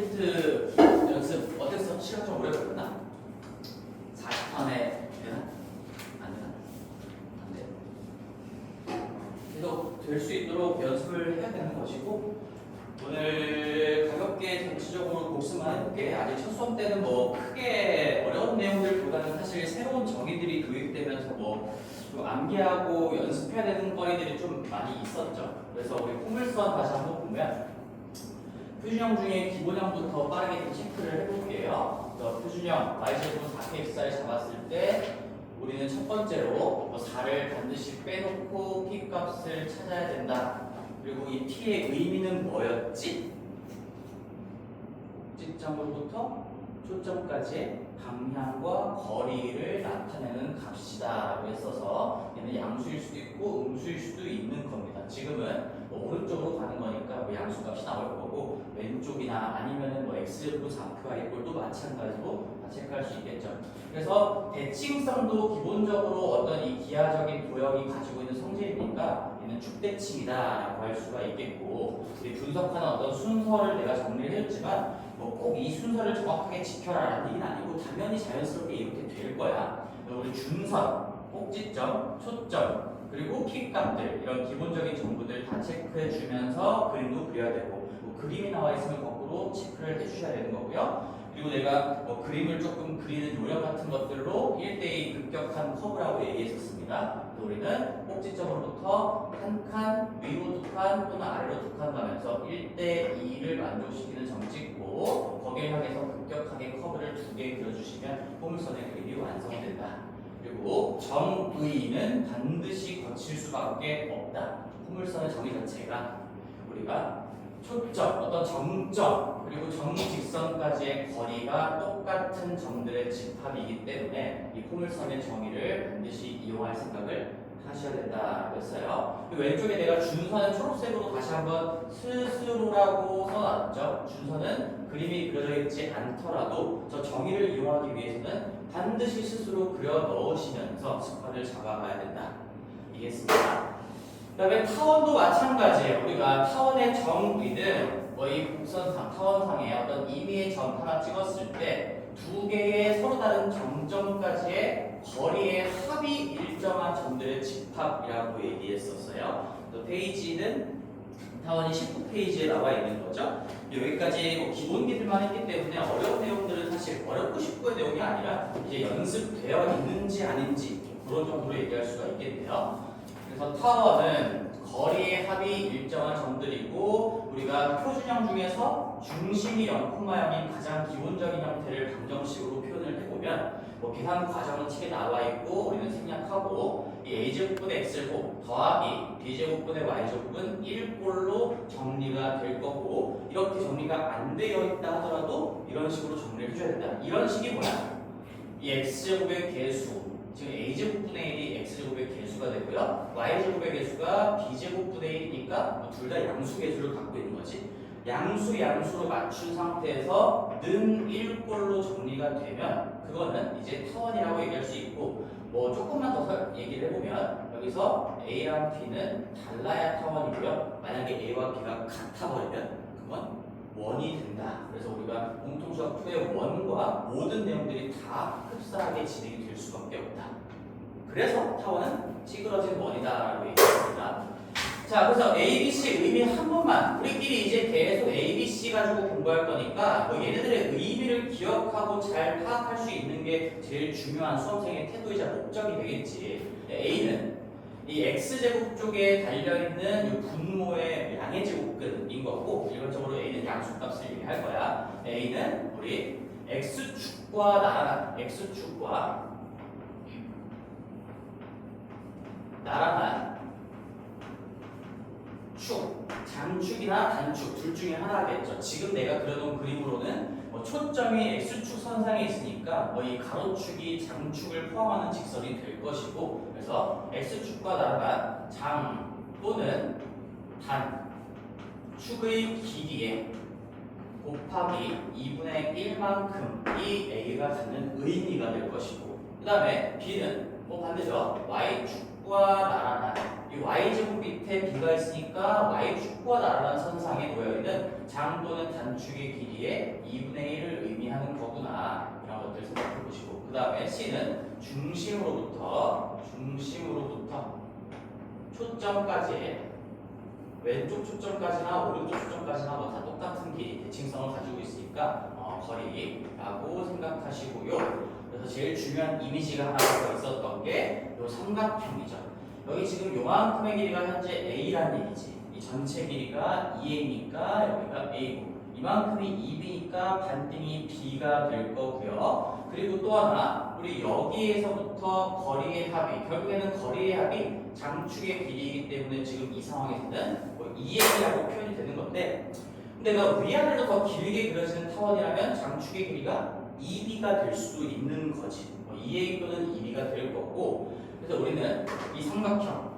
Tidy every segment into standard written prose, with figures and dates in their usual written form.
필드 연습 어땠어? 시간 좀 오래 걸렸나? 40턴에 되나? 안 되나? 안 돼. 계속 될 수 있도록 연습을 해야 되는 것이고, 오늘 가볍게 전체적으로 복습만 해볼게. 아직 첫 수업 때는 뭐 크게 어려운 내용들보다는 사실 새로운 정의들이 도입되면서 뭐 좀 암기하고 연습해야 되는 거리들이 좀 많이 있었죠. 그래서 우리 포물선 다시 한번 보면 표준형 중에 기본형부터 빠르게 좀 체크를 해볼게요. 표준형 y제곱 4px를 잡았을 때 우리는 첫 번째로 4를 반드시 빼놓고 p 값을 찾아야 된다. 그리고 이 p의 의미는 뭐였지? 꼭지점으로부터 초점까지의 방향과 거리를 나타내는 값이다 라고 했어서 얘는 양수일 수도 있고 음수일 수도 있는 겁니다. 지금은 오른쪽으로 가는 거니까 뭐 양수값이 나올 거고, 왼쪽이나 아니면은 뭐 x제곱 4p와 이꼴도 마찬가지로 체크할 수 있겠죠. 그래서 대칭성도 기본적으로 어떤 이 기하적인 도형이 가지고 있는 성질이니까 얘는 축대칭이다라고 할 수가 있겠고, 우리 분석하는 어떤 순서를 내가 정리를 해줬지만 뭐 꼭 이 순서를 정확하게 지켜라라는 얘기는 아니고 당연히 자연스럽게 이렇게 될 거야. 우리 준선, 꼭지점, 초점, 그리고 킥값들 이런 기본적인 정보들 다 체크해 주면서 그림도 그려야 되고, 뭐 그림이 나와 있으면 거꾸로 체크를 해 주셔야 되는 거고요. 그리고 내가 뭐 그림을 조금 그리는 요령 같은 것들로 1대2 급격한 커브라고 얘기했었습니다. 우리는 꼭지점으로부터 한 칸, 위로 두 칸 또는 아래로 두 칸 가면서 1대2를 만족시키는 점 찍고 거기를 향해서 급격하게 커브를 두 개 그려주시면 포물선의 그림이 완성된다. 그리고 정의는 반드시 거칠 수밖에 없다. 포물선의 정의 자체가 우리가 초점, 어떤 정점, 그리고 정직선까지의 거리가 똑같은 점들의 집합이기 때문에 이 포물선의 정의를 반드시 이용할 생각을 하셔야 된다고 했어요. 왼쪽에 내가 준선은 초록색으로 다시 한번 스스로라고 써놨죠. 준선은 그림이 그려져 있지 않더라도 저 정의를 이용하기 위해서는 반드시 스스로 그려 넣으시면서 습관을 잡아가야 된다. 이해했습니다. 그 다음에 타원도 마찬가지예요. 우리가 타원의 정의는 이 곡선상, 타원상에 어떤 임의의 점 하나 찍었을 때 두 개의 서로 다른 정점까지의 거리의 합이 일정한 점들의 집합이라고 얘기했었어요. 또 페이지는 타원이 19페이지에 나와 있는 거죠. 여기까지 뭐 기본기들만 했기 때문에 어려운 내용들은 사실 어렵고 쉽고의 내용이 아니라 이제 연습되어 있는지 아닌지 그런 정도로 얘기할 수가 있겠네요. 그래서 타원은 거리의 합이 일정한 점들이고, 우리가 표준형 중에서 중심이 0,0인 가장 기본적인 형태를 방정식으로 표현을 해보면 뭐 계산 과정은 책에 나와 있고 우리는 생략하고, 이 a제곱분의 x제곱 더하기 b제곱분의 y제곱은 1꼴로 정리가 될 거고, 이렇게 정리가 안 되어 있다 하더라도 이런 식으로 정리를 해줘야 된다. 이런 식이 뭐야? 이 x제곱의 개수, 지금 a제곱분의 1이 x제곱의 개수가 되고요, y제곱의 개수가 b제곱분의 1이니까 둘 다 양수 개수를 갖고 있는 거지. 양수로 맞춘 상태에서 는 1꼴로 정리가 되면 그거는 이제 타원이라고 얘기할 수 있고, 뭐 조금만 더 얘기를 해보면 여기서 a랑 b는 달라야 타원이고요, 만약에 a와 b가 같아버리면 그건 원이 된다. 그래서 우리가 공통수학 2의 원과 모든 내용들이 다 흡사하게 진행이 될 수밖에 없다. 그래서 타원은 찌그러진 원이다라고 얘기합니다. 자, 그래서 A, B, C 의미 한 번만, 우리끼리 이제 계속 A, B, C 가지고 공부할 거니까 뭐 얘네들의 의미를 기억하고 잘 파악할 수 있는 게 제일 중요한 수험생의 태도이자 목적이 되겠지. A는 이 x제곱 쪽에 달려있는 이 분모의 양의 제곱근인 거고, 일반적으로 A는 양수값을 얘기할 거야. A는 우리 x축과 나란한 축, 장축이나 단축 둘 중에 하나겠죠. 지금 내가 그려놓은 그림으로는 초점이 x축 선상에 있으니까 이 가로축이 장축을 포함하는 직선이 될 것이고, 그래서 x축과 나란한 장 또는 단 축의 길이에 곱하기 2분의 1만큼이 a가 갖는 의미가 될 것이고, 그 다음에 b는 반대죠. y축과 나란한 이 y제곱 밑에 b가 있으니까 y축과 나란한 선상에 놓여있는 장 또는 단축의 길이의 2분의 1을 의미하는 거구나. 이런 것들 생각해 보시고 그 다음에 c는 중심으로부터 초점까지 왼쪽 초점까지나 오른쪽 초점까지나 뭐 다 똑같은 길이 대칭성을 가지고 있으니까 거리라고 생각하시고요. 그래서 제일 중요한 이미지가 하나 더 있었던 게 요 삼각형이죠. 여기 지금 요만큼의 길이가 현재 A라는 얘기지. 이 전체 길이가 2A니까 여기가 A고 이만큼이 2B니까 반등이 B가 될 거고요. 그리고 또 하나 우리 여기에서부터 거리의 합이 결국에는 거리의 합이 장축의 길이이기 때문에 지금 이 상황에서는 뭐 2A라고 표현이 되는 건데 내가 위아래로 더 길게 그려지는 타원이라면 장축의 길이가 2B가 될 수 있는 거지. 2A 또는 2B가 될 거고 그래서 우리는 이 삼각형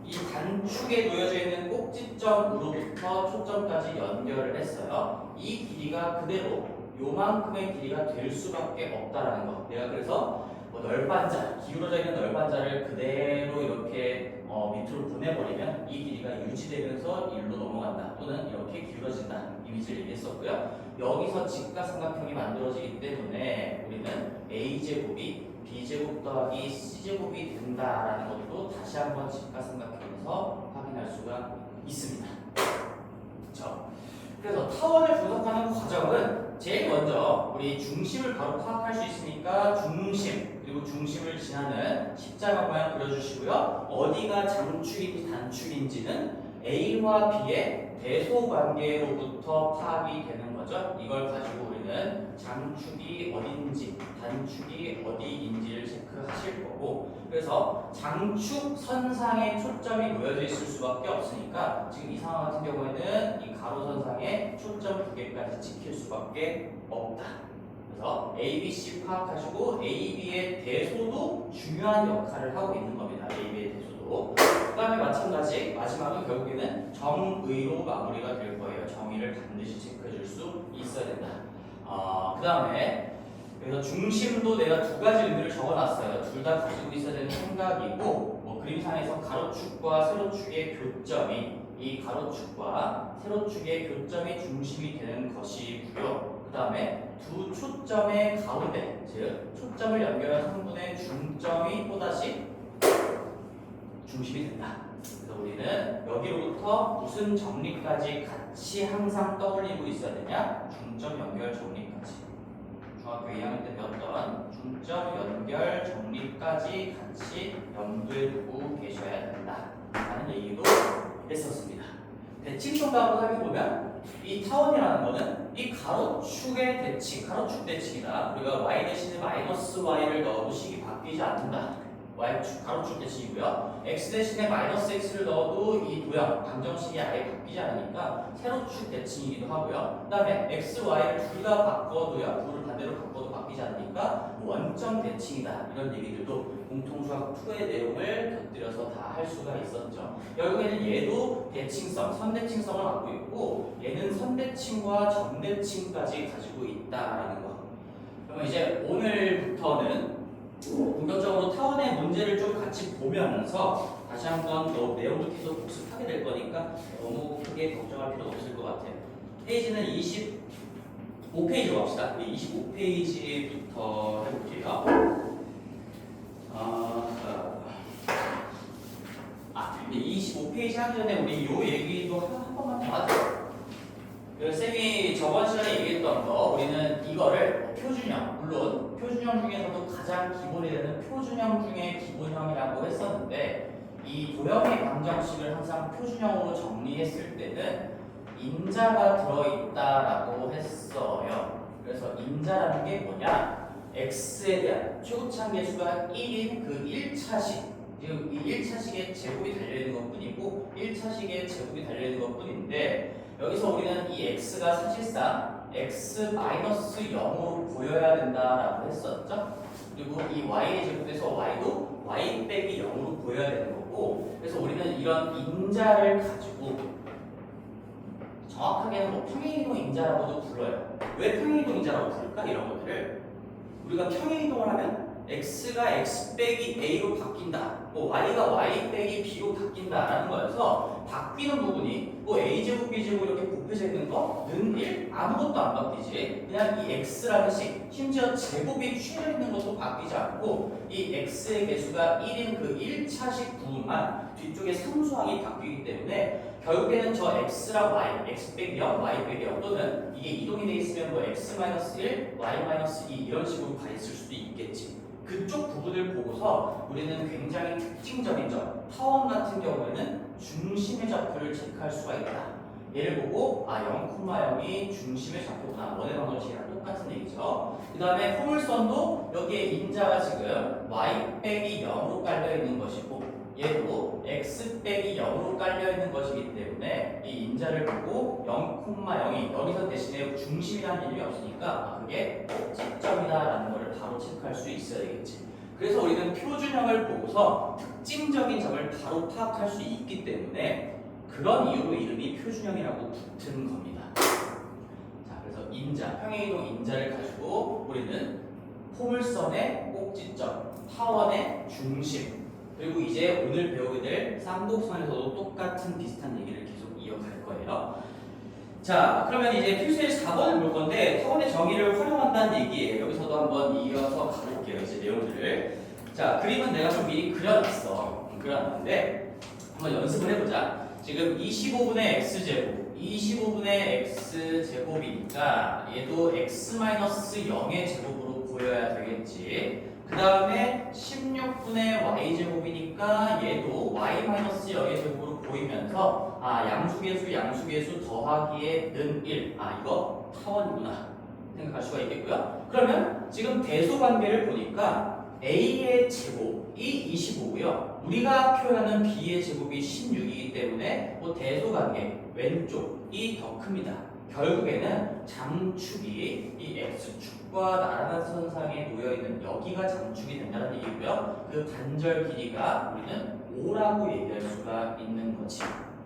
이 단축에 놓여져 있는 꼭지점으로부터 초점까지 연결을 했어요. 이 길이가 그대로 요만큼의 길이가 될 수밖에 없다라는 거. 내가 그래서 널빤자, 기울어져 있는 널빤자를 그대로 이렇게 밑으로 보내버리면 이 길이가 유지되면서 일로 넘어간다 또는 이렇게 기울어진다 이미지를 얘기했었고요. 여기서 직각삼각형이 만들어지기 때문에 우리는 a제곱이 b제곱 더하기 c제곱이 된다라는 것도 다시 한번 직각삼각형에서 확인할 수가 있습니다. 그렇죠? 그래서 타원을 분석하는 과정은 제일 먼저 우리 중심을 바로 파악할 수 있으니까 중심 그리고 중심을 지나는 십자가 모양 그려주시고요. 어디가 장축인지 단축인지는 A와 B의 대소 관계로부터 파악이 되는 거죠. 이걸 가지고 우리는 장축이 어딘지 단축이 어디인지를 체크하실 거고 그래서 장축 선상에 초점이 놓여져 있을 수밖에 없으니까 지금 이 상황 같은 경우에는 이 가로선상에 초점 2개까지 찍힐 수밖에 없다. 그래서 A, B, C 파악하시고 A, B의 대소도 중요한 역할을 하고 있는 겁니다. A, B의 대소도. 그 다음에 마찬가지 마지막은 결국에는 정의로 마무리가 될 거예요. 정의를 반드시 체크해 줄 수 있어야 된다. 그 다음에 그래서 중심도 내가 두 가지 의미를 적어놨어요. 둘 다 가지고 있어야 되는 생각이고 그림상에서 가로축과 세로축의 교점이 이 가로축과 세로축의 교점이 중심이 되는 것이고요. 그 다음에 두 초점의 가운데, 즉 초점을 연결한 성분의 중점이 또다시 중심이 된다. 그래서 우리는 여기로부터 무슨 정리까지 같이 항상 떠올리고 있어야 되냐? 중점 연결 정리까지. 중학교 2학년 때 배웠던 중점 연결 정리까지 같이 염두에 두고 계셔야 된다. 라는 얘기도 했었습니다. 대칭성도 한번 살펴보면 이 타원이라는 거는 이 가로축의 대칭, 가로축 대칭이다. 우리가 y 대신에 마이너스 y를 넣어도 식이 바뀌지 않는다. y축, 가로축 대칭이고요. x 대신에 마이너스 x를 넣어도 이 도형, 방정식이 아예 바뀌지 않으니까 세로축 대칭이기도 하고요. 그 다음에 x, y를 둘 다 바꿔도요. 둘을 반대로 바꿔도 바뀌지 않으니까 원점 대칭이다. 이런 얘기들도 공통수학 2의 내용을 곁들여서 다 할 수가 있었죠. 결국에는 얘도 대칭성, 선대칭성을 갖고 있고 얘는 선대칭과 점대칭까지 가지고 있다라는 거. 그러면 이제 오늘부터는 본격적으로 타원의 문제를 좀 같이 보면서 다시 한번 또 내용도 계속 복습하게 될 거니까 너무 크게 걱정할 필요 없을 것 같아요. 페이지는 25페이지로 갑시다. 25페이지부터 해볼게요. 25페이지 하기 전에 우리 이 얘기도 한 번만 더 하죠. 쌤이 저번 시간에 얘기했던 거 우리는 이거를 표준형, 물론 표준형 중에서도 가장 기본이 되는 표준형 중에 기본형이라고 했었는데 이 도형의 방정식을 항상 표준형으로 정리했을 때는 인자가 들어있다라고 했어요. 그래서 인자라는 게 뭐냐? x에 대한 최고차항 계수가 1인 그 1차식 지금 이 1차식의 제곱이 달려있는 것 뿐이고 1차식의 제곱이 달려있는 것 뿐인데 여기서 우리는 이 x가 사실상 x-0으로 보여야 된다라고 했었죠. 그리고 이 y의 제곱에서 y도 y 빼기 0으로 보여야 되는 거고 그래서 우리는 이런 인자를 가지고 정확하게는 뭐 평행이동 인자라고도 불러요. 왜 평행이동 인자라고 부를까? 이런 것들을 우리가 평행이동을 하면 x가 x 빼기 a로 바뀐다. 뭐 y가 y 빼기 b로 바뀐다라는 거여서 바뀌는 부분이 뭐 a제곱 b제곱 이렇게 곱해져 있는 거는 1 아무것도 안 바뀌지. 그냥 이 x라는 식 심지어 제곱이 취해져 있는 것도 바뀌지 않고 이 x의 개수가 1인 그 1차식 부분만 뒤쪽에 상수항이 바뀌기 때문에 결국에는 저 x랑 y, x 빼기 0, y 빼기 0 또는 이게 이동이 돼 있으면 뭐 x-1, y-2 이런 식으로 가 있을 수도 있겠지. 그쪽 부분을 보고서 우리는 굉장히 특징적인 점, 타원 같은 경우에는 중심의 좌표를 체크할 수가 있다. 얘를 보고 0,0이 중심의 좌표구나. 원의 방정식이랑 똑같은 얘기죠. 그 다음에 포물선도 여기에 인자가 지금 y 빼기 0으로 깔려 있는 것이고 얘도 x 빼기 0으로 깔려 있는 것이기 때문에 이 인자를 보고 0,0이 여기서 대신에 중심이라는 일이 없으니까 그게 꼭지점이다라는 것을 바로 체크할 수 있어야 되겠지. 그래서 우리는 표준형을 보고서 특징적인 점을 바로 파악할 수 있기 때문에 그런 이유로 이름이 표준형이라고 붙은 겁니다. 자, 그래서 인자, 평행이동 인자를 가지고 우리는 포물선의 꼭지점, 타원의 중심, 그리고 이제 오늘 배우게 될 쌍곡선에서도 똑같은 비슷한 얘기를 계속 이어갈 거예요. 자, 그러면 이제 필수의 4번을 볼 건데 타원의 정의를 활용한다는 얘기예요. 여기서도 한번 이어서 가볼게요. 이제 내용들을. 자, 그림은 내가 좀 미리 그려놨어. 그려놨는데 한번 연습을 해보자. 지금 25분의 x제곱, 25분의 x제곱이니까 얘도 x-0의 제곱으로 보여야 되겠지. 그 다음에 16분의 y제곱이니까 얘도 y-0의 제곱으로 보이면서 양수계수 더하기에 는 1. 이거 타원이구나 생각할 수가 있겠고요. 그러면 지금 대소관계를 보니까 a의 제곱이 25고요. 우리가 표현하는 b의 제곱이 16이기 때문에 대소관계 왼쪽이 더 큽니다. 결국에는 장축이 이 x축과 나란한 선상에 놓여있는 여기가 장축이 된다는 얘기고요. 그 반절 길이가 우리는 5라고 얘기할 수가 있는 거지.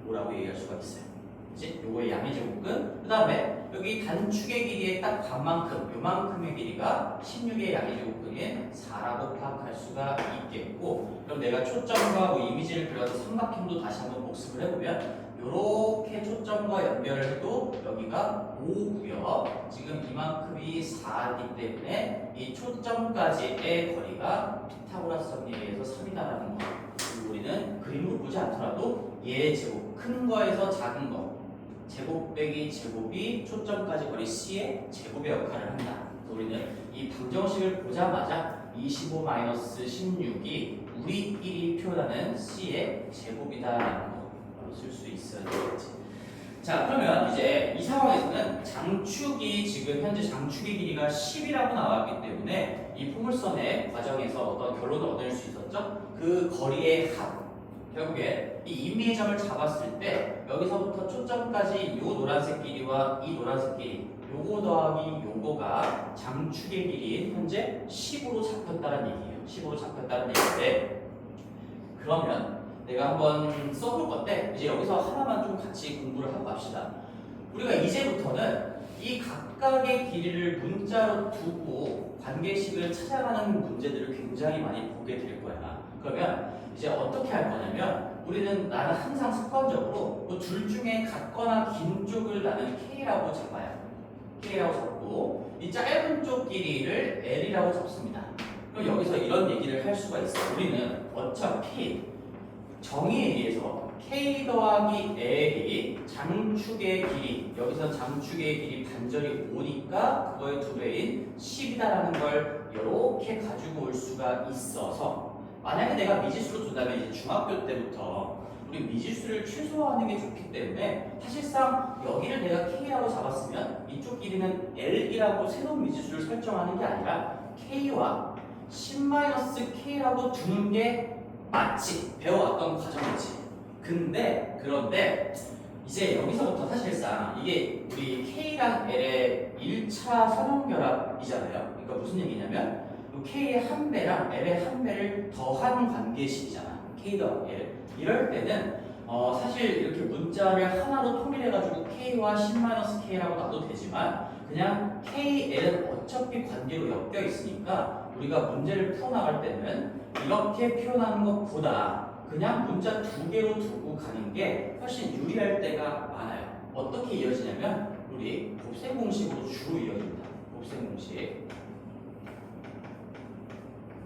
5라고 얘기할 수가 있어요. 그치? 요거의 양의 제곱근. 그 다음에 여기 단축의 길이의 딱 반만큼, 요만큼의 길이가 16의 양의 제곱근인 4라고 파악할 수가 있겠고, 그럼 내가 초점과 이미지를 그려서 삼각형도 다시 한번 복습을 해보면 요렇게 초점과 연결을 해도 여기가 5고요. 지금 이만큼이 4이기 때문에 이 초점까지의 거리가 피타고라스 정리에 의해서 3이다라는 거. 그리고 우리는 그림으로 보지 않더라도 얘의 제곱, 큰 거에서 작은 거, 제곱 빼기 제곱이 초점까지 거리 C의 제곱의 역할을 한다. 그래서 우리는 이 방정식을 보자마자 25-16이 우리끼리 표현하는 C의 제곱이다라는 거 쓸 수 있어야 되겠지. 자, 그러면 이제 이 상황에서는 장축이 지금 현재 장축의 길이가 10이라고 나왔기 때문에 이 포물선의 과정에서 어떤 결론을 얻을 수 있었죠? 그 거리의 합. 결국에 이 임의의 점을 잡았을 때 여기서부터 초점까지 요 노란색 길이와 이 노란색 길이 요거 더하기 요거가 장축의 길이인 현재 10으로 잡혔다는 얘기예요. 10으로 잡혔다는 얘기인데 그러면 내가 한번 써볼 건데 이제 여기서 하나만 좀 같이 공부를 하고 갑시다. 우리가 이제부터는 이 각각의 길이를 문자로 두고 관계식을 찾아가는 문제들을 굉장히 많이 보게 될 거야. 그러면 이제 어떻게 할 거냐면 나는 항상 습관적으로 둘 중에 같거나 긴 쪽을 나는 K라고 잡아요. K라고 잡고 이 짧은 쪽 길이를 L이라고 잡습니다. 그럼 여기서 이런 얘기를 할 수가 있어요. 우리는 어차피 정의에 의해서 K 더하기 L이 장축의 길이, 여기서 장축의 길이 반절이 5니까 그거의 두 배인 10이다라는 걸 이렇게 가지고 올 수가 있어서 만약에 내가 미지수로 준다면 이제 중학교 때부터 우리 미지수를 최소화하는 게 좋기 때문에 사실상 여기를 내가 K라고 잡았으면 이쪽 길이는 L이라고 새로운 미지수를 설정하는 게 아니라 K와 10-K라고 두는 게 맞지. 배워왔던 과정이지. 그런데 이제 여기서부터 사실상 이게 우리 K랑 L의 1차 선형결합이잖아요. 그러니까 무슨 얘기냐면 K의 한 배랑 L의 한 배를 더한 관계식이잖아. K 더하기 L. 이럴 때는 사실 이렇게 문자를 하나로 통일해가지고 K와 10-K라고 놔도 되지만 그냥 K, L은 어차피 관계로 엮여 있으니까 우리가 문제를 풀어나갈 때는 이렇게 표현하는 것보다 그냥 문자 두 개로 두고 가는 게 훨씬 유리할 때가 많아요. 어떻게 이어지냐면 우리 곱셈 공식으로 주로 이어집니다. 곱셈 공식.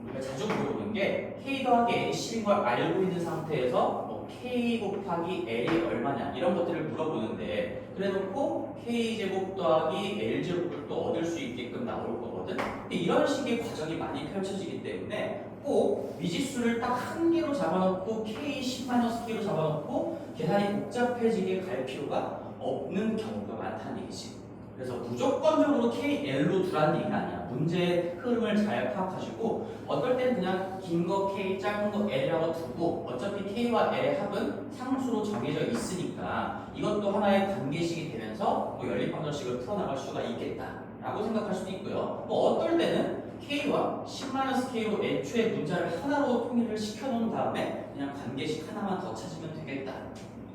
우리가 자주 물어보는 게 K 더하기 L 10인 걸 알고 있는 상태에서 뭐 K 곱하기 L이 얼마냐 이런 것들을 물어보는데 그래놓고 K제곱 더하기 L제곱을 또 얻을 수 있게끔 나올 거거든. 이런 식의 과정이 많이 펼쳐지기 때문에 꼭 미지수를 딱 한 개로 잡아놓고 K 10-K로 잡아놓고 계산이 복잡해지게 갈 필요가 없는 경우가 많다는 얘기지. 그래서 무조건적으로 KL로 두라는 얘기는 아니야. 문제의 흐름을 잘 파악하시고 어떨 땐 그냥 긴 거 K, 작은 거 L이라고 두고 어차피 K와 L의 합은 상수로 정해져 있으니까 이것도 하나의 관계식이 되면서 뭐 연립방정식을 풀어나갈 수가 있겠다라고 생각할 수도 있고요. 또 어떨 때는 K와 10-K로 애초에 문자를 하나로 통일을 시켜놓은 다음에 그냥 관계식 하나만 더 찾으면 되겠다.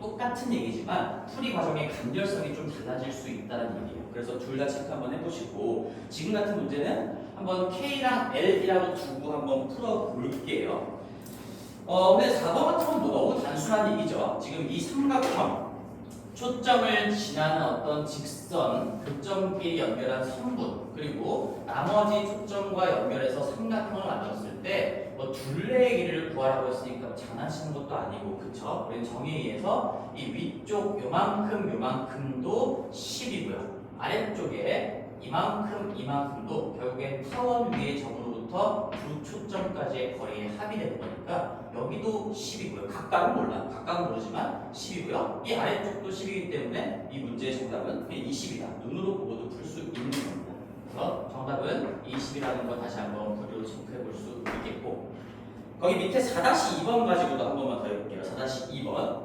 똑같은 얘기지만 풀이 과정의 간결성이 좀 달라질 수 있다는 얘기예요. 그래서 둘 다 체크 한번 해보시고 지금 같은 문제는 한번 K랑 L이라고 두고 한번 풀어볼게요. 근데 4번 같은 건 뭐 너무 단순한 얘기죠. 지금 이 삼각형 초점을 지나는 어떤 직선, 극점끼리 연결한 선분 그리고 나머지 초점과 연결해서 삼각형을 만들었을 때 뭐 둘레의 길이를 구하라고 했으니까 장난치는 것도 아니고 그쵸? 우리는 정의에 의해서 이 위쪽 요만큼도 10이고요. 아래쪽에 이만큼도 결국엔 타원 위의 점으로부터 두 초점까지의 거리의 합이 되는 거니까 여기도 10이고요. 각각은 모르지만 10이고요. 이 아래쪽도 10이기 때문에 이 문제의 정답은 20이다. 눈으로 보고도 풀 수 있는 겁니다. 그래서 정답은 20이라는 거 다시 한번 무료로 체크해 볼 수 있겠고 거기 밑에 4-2번 가지고도 한 번만 더 해볼게요. 4-2번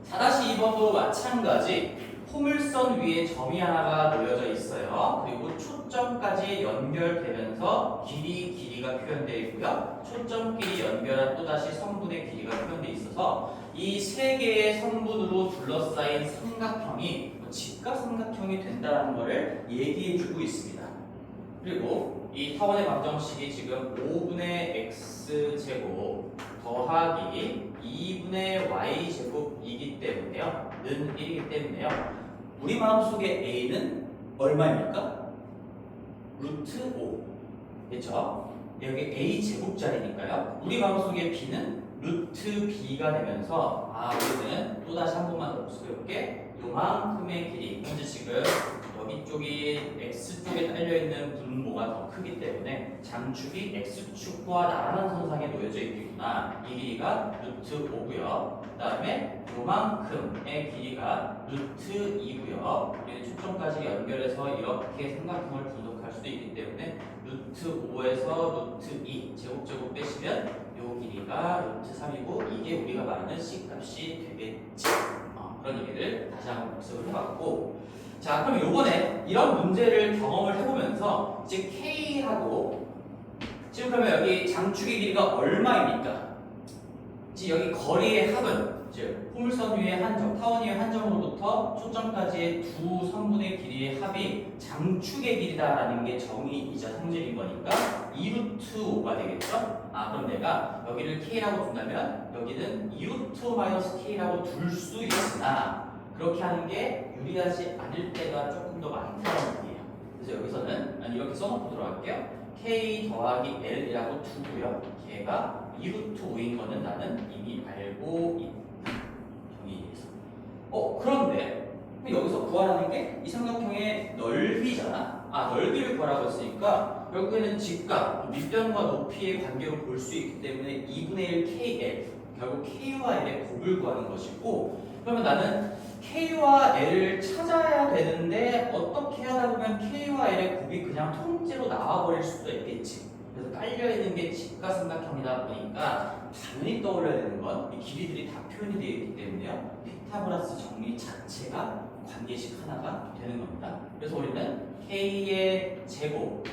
4-2번도 마찬가지 포물선 위에 점이 하나가 놓여져 있어요. 그리고 초점까지 연결되면서 길이가 표현되어 있고요. 초점끼리 연결한 또다시 선분의 길이가 표현되어 있어서 이 세 개의 선분으로 둘러싸인 삼각형이 직각삼각형이 된다는 것을 얘기해주고 있습니다. 그리고 이 타원의 방정식이 지금 5분의 x제곱 더하기 2분의 y제곱이기 때문에요. 는 1이기 때문에요. 우리 마음속에 a는 얼마입니까? 루트 5. 그렇죠? 여기 a 제곱자리니까요. 우리 마음속에 b는 루트 b가 되면서 우리는 또다시 한 번만 더 복습해볼게. 요만큼의 길이 현재 지금 여기 쪽이 x쪽에 딸려있는 분모가 더 크기 때문에 장축이 x축과 나란한 선상에 놓여져 있겠구나. 이 길이가 루트 5고요. 그 다음에 요만큼의 길이가 루트 2고요. 초점까지 연결해서 이렇게 삼각형을 분석할 수도 있기 때문에 루트 5에서 루트 2 제곱 빼시면 요 길이가 루트 3이고 이게 우리가 말하는 C값이 되겠지. 그런 얘기를 다시 한번 복습을 해봤고 자 그럼 요번에 이런 문제를 경험을 해보면서 이제 K하고 지금 그러면 여기 장축의 길이가 얼마입니까? 지금 여기 거리의 합은 즉 포물선 위의 한 점, 타원 위의 한 점으로부터 초점까지의 두 선분의 길이의 합이 장축의 길이다라는 게 정의이자 성질인 거니까 2루트 5가 되겠죠? 그럼 내가 여기를 K라고 둔다면 여기는 2루트 마이너스 K라고 둘 수 있으나 그렇게 하는 게 유리하지 않을 때가 조금 더 많다는 얘기예요. 그래서 여기서는 이렇게 써놓고 들어갈게요. K 더하기 L이라고 두고요. 걔가 2루트 5인 거는 나는 이미 알고 있다. 정의에서. 그런데 여기서 구하라는 게 이 삼각형의 넓이잖아. 넓이를 구하라고 했으니까 결국에는 직각, 밑변과 높이의 관계로 볼 수 있기 때문에 2분의 1 KL, 결국 K와 L의 곱을 구하는 것이고 그러면 나는 K와 L을 찾아야 되는데 어떻게 하다 보면 K와 L의 곱이 그냥 통째로 나와버릴 수도 있겠지. 그래서 깔려있는 게 직각삼각형이다 보니까 당연히 떠올려야 되는 건 이 길이들이 다 표현이 되어 있기 때문에요. 피타고라스 정리 자체가 관계식 하나가 되는 겁니다. 그래서 우리는 K의 제곱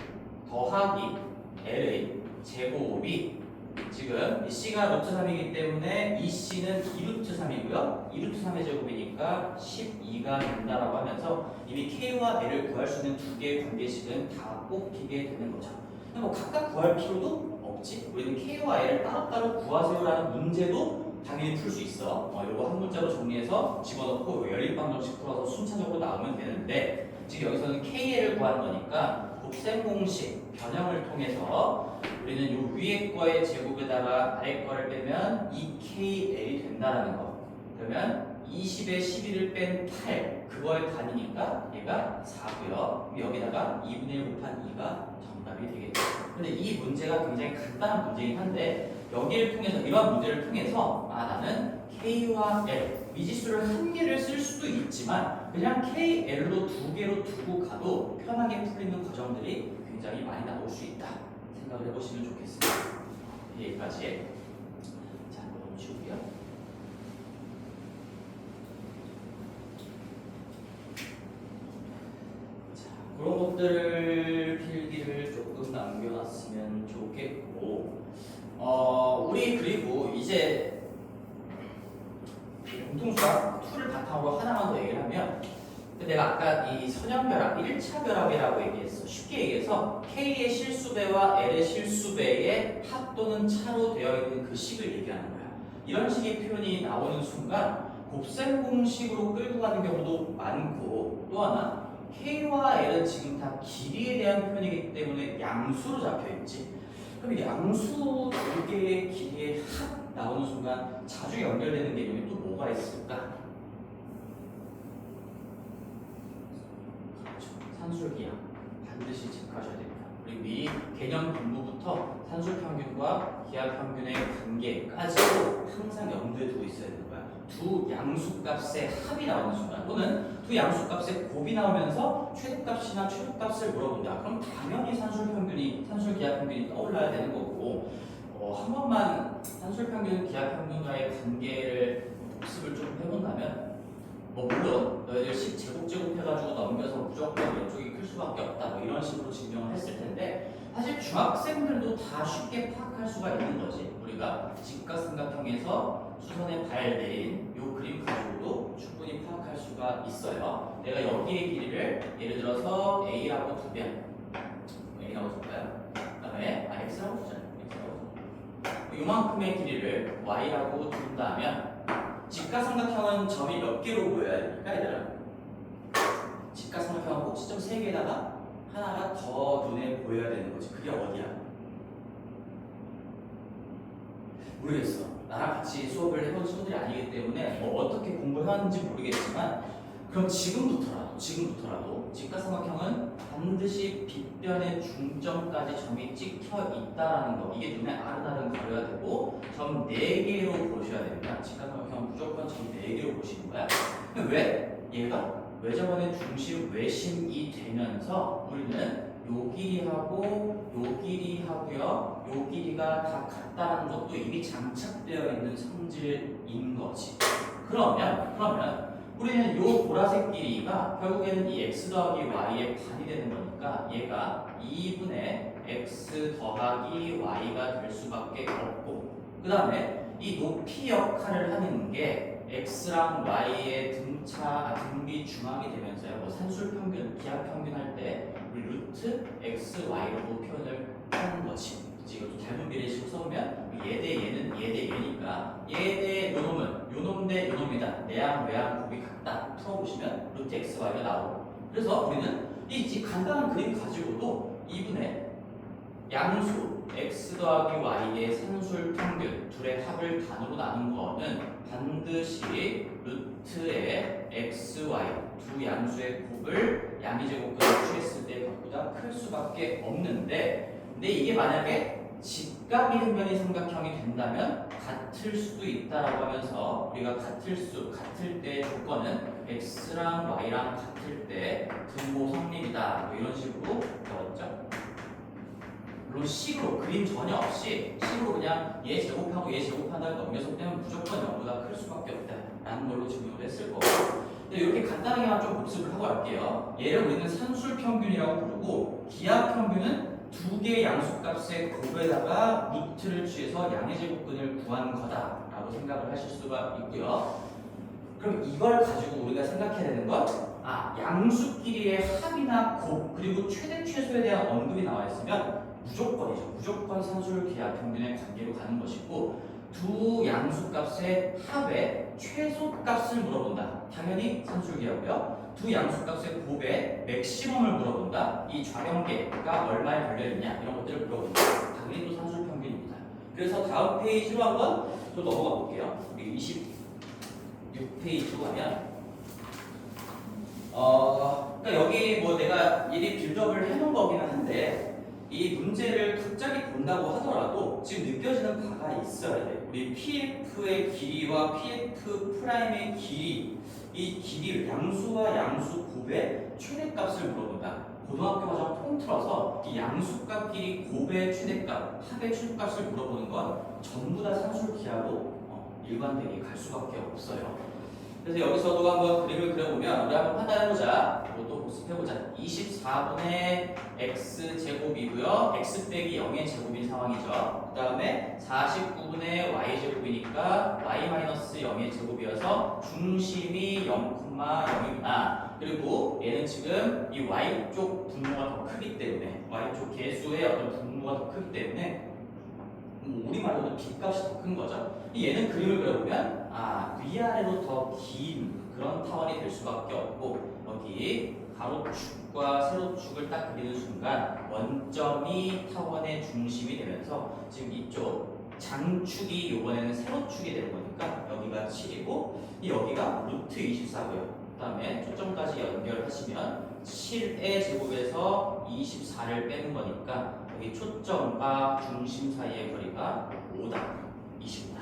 더하기 L의 제곱이 지금 이 C가 루트 3이기 때문에 이 C는 2루트 3이고요. 2루트 3의 제곱이니까 12가 된다라고 하면서 이미 K와 L을 구할 수 있는 두 개의 관계식은 다 뽑히게 되는 거죠. 근데 뭐 각각 구할 필요도 없지. 우리는 K와 L을 따로따로 구하세요라는 문제도 당연히 풀 수 있어. 이거 한 문자로 정리해서 집어넣고 연립방정식 풀어서 순차적으로 나오면 되는데 지금 여기서는 KL을 구하는 거니까 곱셈 공식 변형을 통해서 우리는 요 위에 거의 제곱에다가 아래 거를 빼면 2KL이 된다라는 거. 그러면 20에 11을 뺀 8 그거의 단위니까 얘가 4고요. 여기다가 2분의 1 곱한 2가 정답이 되겠죠. 근데 이 문제가 굉장히 간단한 문제이긴 한데 여기를 통해서 이러한 문제를 통해서 나는 K와 L 미지수를 한 개를 쓸 수도 있지만 그냥 KL로 두 개로 두고 가도 편하게 풀리는 과정들이 굉장히 많이 나올 수 있다 생각을 해보시면 좋겠습니다. 여기까지. 자, 멈추고요. 자, 그런 것들을 필기를 조금 남겨놨으면 좋겠고, 우리 그리고 이제 공통수학 2를 바탕으로 하나만 더 얘기를 하면 내가 아까 이 선형결합 1차 결합이라고 얘기했어. 쉽게 얘기해서 K의 실수배와 L의 실수배의 합 또는 차로 되어 있는 그 식을 얘기하는 거야. 이런 식의 표현이 나오는 순간 곱셈 공식으로 끌고 가는 경우도 많고 또 하나 K와 L은 지금 다 길이에 대한 표현이기 때문에 양수로 잡혀있지. 그럼 양수 두 개의 길이의 합 나오는 순간 자주 연결되는 개념이 또 뭐가 있을까? 그렇죠. 산술기하 반드시 체크하셔야 됩니다. 그리고 이 개념 공부부터 산술평균과 기하평균의 관계까지도 항상 염두에 두고 있어야 되는 거야. 두 양수값의 합이 나오는 순간 또는 두 양수값의 곱이 나오면서 최대값이나 최소값을 물어본다. 그럼 당연히 산술평균이 산술기하평균이 떠올라야 되는 거고 한 번만 산술평균, 기하평균과의 관계를 복습을 좀 해본다면 물론 너희들 10 제곱 해가지고 넘겨서 무조건 왼쪽이 클 수밖에 없다 뭐 이런 식으로 증명을 했을 텐데 사실 중학생들도 다 쉽게 파악할 수가 있는 거지. 우리가 직각삼각형에서 수선에 발 내린 요 그림 가지고도 충분히 파악할 수가 있어요. 내가 여기의 길이를 예를 들어서 A라고 두면 A라고 줄까요? 그 다음에 X라고 두잖아요. 요만큼의 길이를 y라고 둔다면 직각삼각형은 점이 몇 개로 보여야 됩니까, 얘들아? 직각삼각형은 꼭지점 3개에다가 하나가 더 눈에 보여야 되는 거지. 그게 어디야? 모르겠어. 나랑 같이 수업을 해본 친구들이 아니기 때문에 어떻게 공부해왔는지 모르겠지만 그럼 지금부터라도 직각삼각형은 반드시 빗변의 중점까지 점이 찍혀 있다라는 거. 이게 눈에 아른아른 가려야 되고 점 4개로 보셔야 됩니다. 직각삼각형은 무조건 점 4개로 보시는 거야. 왜? 얘가 외접원의 중심 외심이 되면서 우리는 요 길이하고 요 길이하고요 요 길이가 다 같다는 것도 이미 장착되어 있는 성질인 거지. 그러면 우리는 요 보라색 길이가 결국에는 이 x 더하기 y의 반이 되는 거니까 얘가 2분의 x 더하기 y가 될 수밖에 없고 그 다음에 이 높이 역할을 하는 게 x랑 y의 등비 중앙이 되면서요. 뭐 산술평균, 기하평균 할 때 우리 루트 x, y로도 표현을 하는 거지. 이것도 닮은 비례식으로 써보면 얘 대 얘는 얘 대 얘니까 얘 대 요놈은 요놈 대 요놈이다. 내양, 외양, 곱이 같다. 풀어보시면 루트 x, y가 나오고 그래서 우리는 이 간단한 그림 가지고도 2분의 양수 x 더하기 y의 산술평균 둘의 합을 단으로 나눈 거는 반드시 루트의 x, y 두 양수의 곱을 양의제곱까지 취했을 때 것보다 클 수밖에 없는데 근데 이게 만약에 직각이등변의 삼각형이 된다면 같을 수도 있다라고 하면서 우리가 같을 때 조건은 x랑 y랑 같을 때 등호 성립이다 뭐 이런 식으로 배웠죠. 물론 식으로 그림 전혀 없이 식으로 그냥 얘 제곱하고 얘 제곱한다고 넘겨서 빼면 무조건 0보다 클 수밖에 없다라는 걸로 증명을 했을 거고 이렇게 간단하게만 좀 복습을 하고 갈게요. 얘를 우리는 산술평균이라고 부르고 기하평균은 두 개의 양수값의 곱에다가 루트를 취해서 양의 제곱근을 구한 거다라고 생각을 하실 수가 있고요. 그럼 이걸 가지고 우리가 생각해야 되는 건 양수끼리의 합이나 곱 그리고 최대 최소에 대한 언급이 나와 있으면 무조건이죠. 무조건 산술 기하 평균의 관계로 가는 것이고 두 양수값의 합의 최소값을 물어본다. 당연히 산술 기하고요. 두 양수값의 곱의 맥시멈을 물어본다. 이 좌변계가 얼마에 걸려있냐 이런 것들을 물어본다. 당연히 또 산술 평균입니다. 그래서 다음 페이지로 한번 또 넘어가 볼게요. 우리 26페이지로 가면 그러니까 여기 뭐 내가 미리 빌드업을 해놓은 거기는 한데 이 문제를 갑자기 본다고 하더라도 지금 느껴지는 바가 있어야 돼. 우리 PF의 길이와 PF 프라임의 길이, 이 길이 양수와 양수 곱의 최대값을 물어본다. 고등학교 과정 통틀어서 이 양수값 길이 곱의 최대값, 합의 최소값을 물어보는 건 전부 다 산술 기하로 일관되게 갈 수밖에 없어요. 그래서 여기서도 한번 그림을 그려보면 우리 한번 판단해보자. 이것도 복습해보자. 24분의 x제곱이고요. x 빼기 0의 제곱인 상황이죠. 그 다음에 49분의 y제곱이니까 y-0의 제곱이어서 중심이 0,0이구나. 그리고 얘는 지금 이 y쪽 분모가 더 크기 때문에 y쪽 개수의 어떤 분모가 더 크기 때문에 우리말로도 빗값이 더 큰 거죠. 얘는 그림을 그려보면 위아래로 더 긴 그런 타원이 될 수밖에 없고 여기 가로축과 세로축을 딱 그리는 순간 원점이 타원의 중심이 되면서 지금 이쪽 장축이 이번에는 세로축이 되는 거니까 여기가 7이고 여기가 루트 24고요. 그 다음에 초점까지 연결하시면 7의 제곱에서 24를 빼는 거니까 여기 초점과 중심 사이의 거리가 5다. 25다.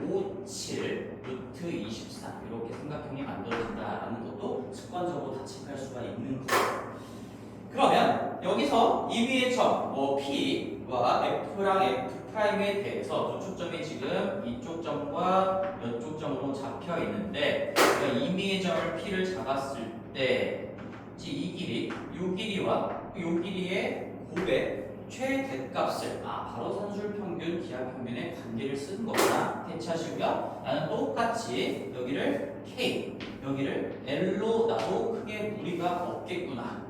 5, 7, 루트 24 이렇게 삼각형이 만들어진다라는 것도 습관적으로 다책할 수가 있는 거예요. 그러면 여기서 이 위의 점, P와 F랑 F 프라임에 대해서 두 초점이 지금 이쪽 점과 이쪽 점으로 잡혀 있는데 이 위의 점을 P를 잡았을 때 이 길이, 이 길이와 이 길이의 곱의 최대값을 바로 산술평균, 기하평균의 관계를 쓰는 거구나 대체하시고요. 나는 똑같이 여기를 K, 여기를 L로 놔도 크게 무리가 없겠구나.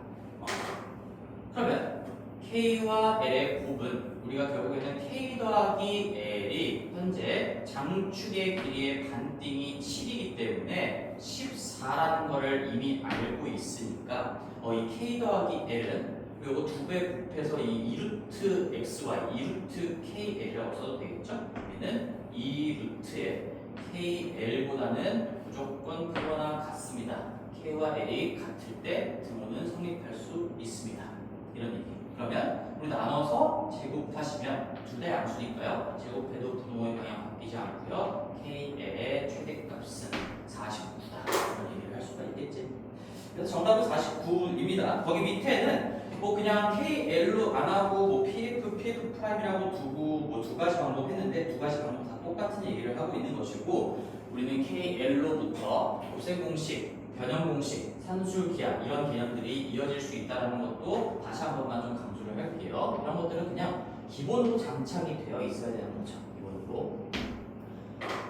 그러면 K와 L의 곱은 우리가 결국에는 K 더하기 L이 현재 장축의 길이의 반띵이 7이기 때문에 14라는 거를 이미 알고 있으니까 이 K 더하기 L은 요거 두 배 곱해서 이 2루트 xy, 2루트 kl이라고 써도 되겠죠? 얘는 2루트의 kl보다는 무조건 크거나 같습니다. k와 l이 같을 때 등호는 성립할 수 있습니다. 이런 얘기. 그러면 우리 나눠서 제곱하시면 둘 다 양수니까요. 제곱해도 분모의 방향 바뀌지 않고요. kl의 최대값은 49다. 이런 얘기를 할 수가 있겠지. 그래서 정답은 49입니다. 거기 밑에는 그냥 KL로 안 하고 PF, PF 프라임이라고 두고 두 가지 방법 했는데 두 가지 방법 다 똑같은 얘기를 하고 있는 것이고 우리는 KL로부터 곱셈 공식, 변형 공식, 산술 기하 이런 개념들이 이어질 수 있다는 것도 다시 한 번만 좀 강조를 할게요. 이런 것들은 그냥 기본으로 장착이 되어 있어야 되는 거죠. 기본으로.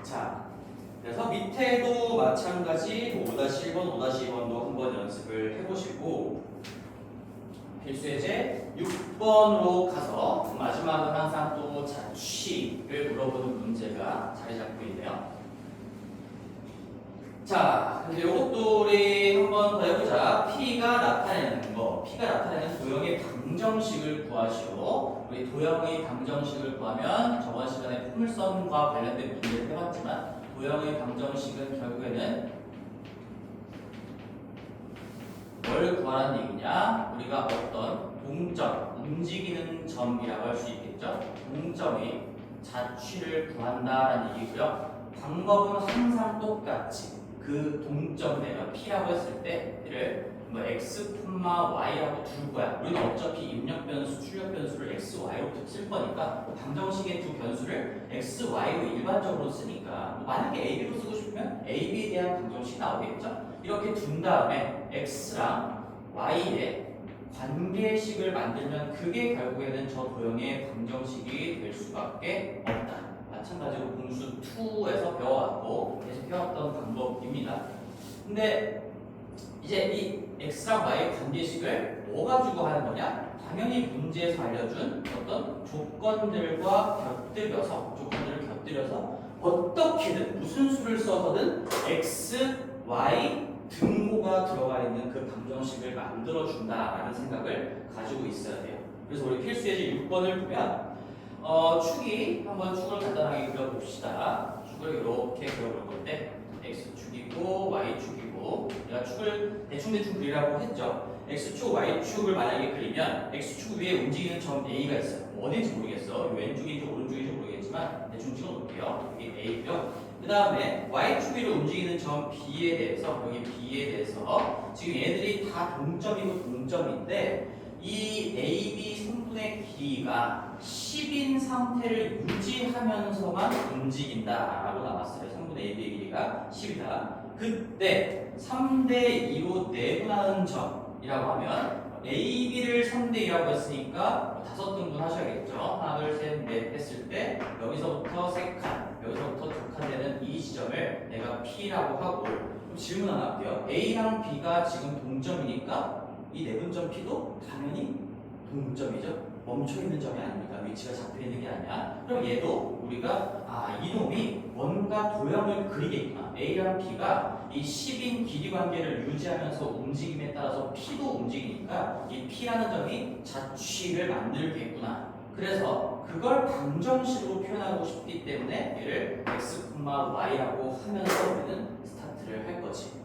자, 그래서 밑에도 마찬가지 5-1번, 5-2번도 한번 연습을 해보시고 필수예제 6번으로 가서 마지막은 항상 또 자취를 물어보는 문제가 자리 잡고 있네요. 자, 근데 이것도 우리 한번 더 해보자. P가 나타내는 거, P가 나타내는 도형의 방정식을 구하시오. 우리 도형의 방정식을 구하면 저번 시간에 포물선과 관련된 문제를 해봤지만 도형의 방정식은 결국에는 뭘 구하라는 얘기냐? 우리가 어떤 동점, 움직이는 점이라고 할 수 있겠죠? 동점의 자취를 구한다라는 얘기고요. 방법은 항상 똑같이 그 동점 내가 P라고 했을 때 P를 x, y라고 둘 거야. 우리는 어차피 입력 변수, 출력 변수를 x, y로 쓸 거니까 방정식의 두 변수를 x, y로 일반적으로 쓰니까 만약에 ab로 쓰고 싶으면 ab에 대한 방정식이 나오겠죠? 이렇게 둔 다음에 x랑 y의 관계식을 만들면 그게 결국에는 저 도형의 방정식이 될 수밖에 없다. 마찬가지로 공수 2에서 배워왔고 계속 해왔던 방법입니다. 근데 이제 이 x랑 y의 관계식을 뭐 가지고 하는 거냐? 당연히 문제에서 알려준 어떤 조건들을 곁들여서 어떻게든 무슨 수를 써서든 x, y 등호가 들어가 있는 그 방정식을 만들어준다라는 생각을 가지고 있어야 돼요. 그래서 우리 필수예제 6번을 보면 한번 축을 간단하게 그려봅시다. 축을 이렇게 그려볼 건데 x축이고 y축이고 내가 축을 대충 그리라고 했죠. x축, y축을 만약에 그리면 x축 위에 움직이는 점 A가 있어요. 어딘지 모르겠어. 왼쪽인지 오른쪽인지 모르겠지만 대충 찍어볼게요. 여기 A고요. 그 다음에 y축 위로 움직이는 점 B에 대해서 여기 B에 대해서 지금 얘들이 다 동점이고 동점인데 이 AB 성분의 길이가 10인 상태를 유지하면서만 움직인다라고 나왔어요. 성분의 AB의 길이가 10이다. 그때 3대2로 내분하는 점이라고 하면 AB를 3대2라고 했으니까 5등분 하셔야겠죠. 하나, 둘, 셋, 넷 했을 때 여기서부터 3칸, 여기서부터 2칸 되는 이 지점을 내가 P라고 하고 그럼 질문 하나 할게요. A랑 B가 지금 동점이니까 이 내분점 P도 당연히 동점이죠. 멈춰있는 점이 아닙니다. 위치가 잡혀있는 게 아니야. 그럼 얘도 우리가 이놈이 뭔가 도형을 그리겠구나. A랑 B가 이 10인 길이 관계를 유지하면서 움직임에 따라서 P도 움직이니까 이 P라는 점이 자취를 만들겠구나. 그래서 그걸 방정식으로 표현하고 싶기 때문에 얘를 x, y라고 하면서 우리는 스타트를 할 거지.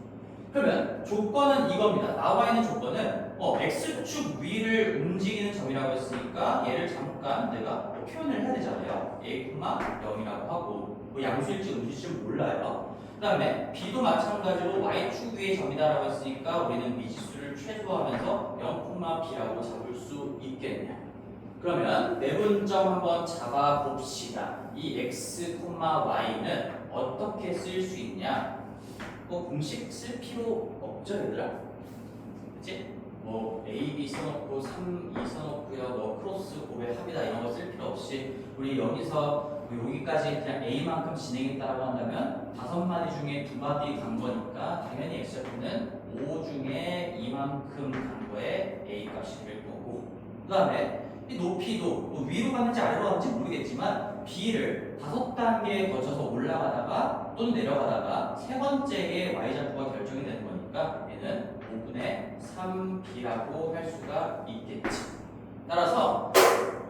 그러면 조건은 이겁니다. 나와 있는 조건은 x축 위를 움직이는 점이라고 했으니까 얘를 잠깐 내가 표현을 해야 되잖아요. a, 0이라고 하고 뭐 양수일지 음수일지 몰라요. 그 다음에 b도 마찬가지로 y축 위의 점이다라고 했으니까 우리는 미지수를 최소화하면서 0,b라고 잡을 수 있겠네요. 그러면 내분점 한번 잡아봅시다. 이 x, y는 어떻게 쓸 수 있냐? 공식 쓸 필요 없죠, 얘들아? 그치? A, B 써놓고 3, 2 써놓고요. 크로스, 곱의 합이다 이런 거 쓸 필요 없이 우리 여기서 여기까지 그냥 A만큼 진행했다라고 한다면 5마디 중에 2마디 간 거니까 당연히 X좌표는 5 중에 2만큼 간 거에 A 값이 될 거고 그 다음에 이 높이도 위로 갔는지 아래로 갔는지 모르겠지만 B를 5단계 거쳐서 올라가다가 또는 내려가다가 세 번째에 Y좌표가 결정이 되는 거니까 얘는 5분의 3B라고 할 수가 있겠지. 따라서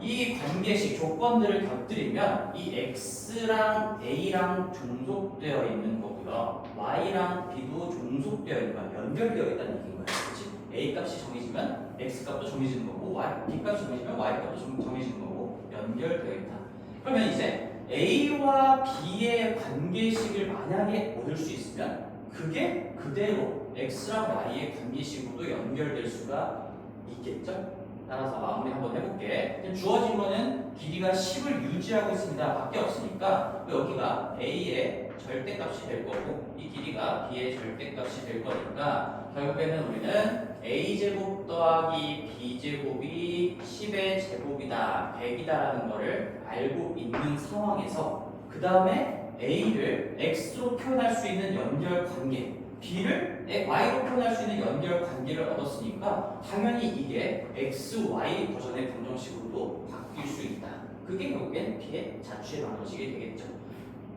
이 관계식 조건들을 곁들이면 이 X랑 A랑 종속되어 있는 거고요. Y랑 B도 종속되어 있는 거야. 연결되어 있다는 얘기인 거야. 그렇지? A 값이 정해지면 X 값도 정해지는 거고 B 값이 정해지면 Y 값도 정해지는 거고 연결되어 있다. 그러면 이제 A와 B의 관계식을 만약에 얻을 수 있으면 그게 그대로 X랑 Y의 관계식으로도 연결될 수가 있겠죠? 따라서 마무리 한번 해볼게. 주어진 거는 길이가 10을 유지하고 있습니다. 밖에 없으니까 여기가 A의 절대값이 될 거고 이 길이가 B의 절대값이 될 거니까 결국에는 우리는 A제곱 더하기 B제곱이 10의 제곱이다, 100이다라는 거를 알고 있는 상황에서 그 다음에 A를 X로 표현할 수 있는 연결 관계 B를 Y로 표현할 수 있는 연결 관계를 얻었으니까 당연히 이게 X, Y 버전의 방정식으로도 바뀔 수 있다. 그게 결국엔 B의 자취의 방정식이 되겠죠.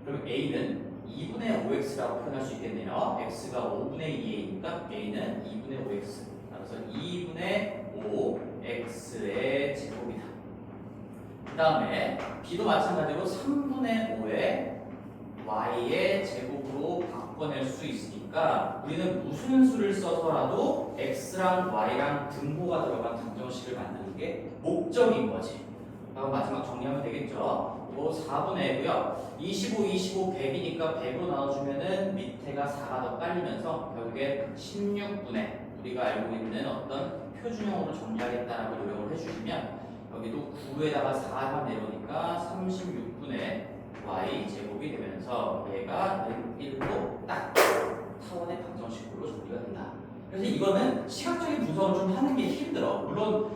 그럼 A는 2분의 5x라고 표현할 수 있겠네요. x가 5분의 2a니까 a는 2분의 5x. 따라서 2분의 5x의 제곱이다. 그 다음에 b도 마찬가지로 3분의 5의 y의 제곱으로 바꿔낼 수 있으니까 우리는 무슨 수를 써서라도 x랑 y랑 등호가 들어간 방정식을 만드는 게 목적인 거지. 그럼 마지막 정리하면 되겠죠. 4분의 5고요. 25, 25, 100이니까 100으로 나눠주면은 밑에가 4가 더 깔리면서 결국에 16분의 우리가 알고 있는 어떤 표준형으로 정리하겠다라고 노력을 해주시면 여기도 9에다가 4가 내려오니까 36분의 y 제곱이 되면서 얘가 1로 딱 타원의 방정식으로 정리가 된다. 그래서 이거는 시각적인 분석을 좀 하는 게 힘들어. 물론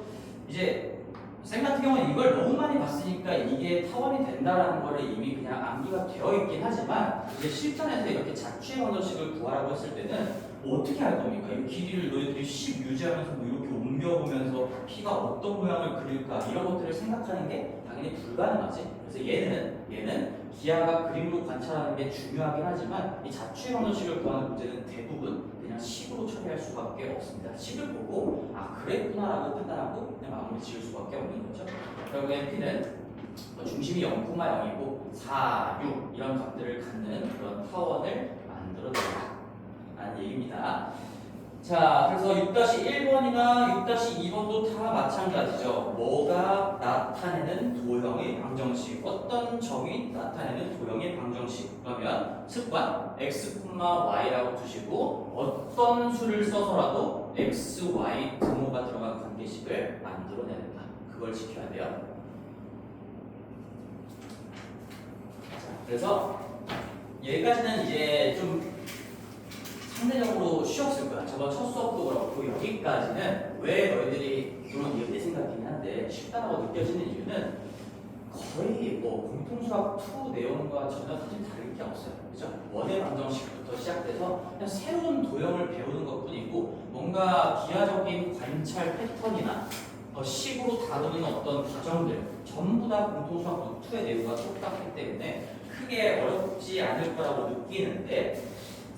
이제 쌤 같은 경우는 이걸 너무 많이 봤으니까 이게 타원이 된다라는 거를 이미 그냥 암기가 되어 있긴 하지만 이제 실전에서 이렇게 자취의 방정식을 구하라고 했을 때는 뭐 어떻게 할 겁니까? 이 길이를 너희들이 10 유지하면서 뭐 이렇게 옮겨보면서 P가 어떤 모양을 그릴까 이런 것들을 생각하는 게 당연히 불가능하지. 그래서 얘는 기하가 그림으로 관찰하는 게 중요하긴 하지만 이 자취의 방정식을 구하는 문제는 대부분 그냥 식으로 처리할 수밖에 없습니다. 식을 보고 아 그랬구나라고 판단하고 그냥 마무리 지을 수밖에 없는 거죠. 결국엔 P는 중심이 0,0이고 4, 6 이런 값들을 갖는 그런 타원을 만들어낸다 라는 얘기입니다. 자, 그래서 6-1번이나 6-2번도 다 마찬가지죠. 뭐가 나타내는 도형의 방정식, 어떤 점이 나타내는 도형의 방정식. 그러면 습관 x, y라고 두시고 어떤 수를 써서라도 x, y 등호가 들어간 관계식을 만들어내는다. 그걸 지켜야 돼요. 자, 그래서 여기까지는 이제 좀 상대적으로 쉬웠을 거야. 저번 첫 수업도 그렇고 여기까지는 왜 너희들이 물론 이게 내 생각이긴 한데 쉽다고 느껴지는 이유는 거의 뭐 공통수학 2 내용과 전혀 사실 다를 게 없어요. 그죠? 원의 방정식부터 시작돼서 그냥 새로운 도형을 배우는 것뿐이고 뭔가 기하적인 관찰 패턴이나 식으로 다루는 어떤 과정들 전부 다 공통수학 2의 내용과 똑같기 때문에 크게 어렵지 않을 거라고 느끼는데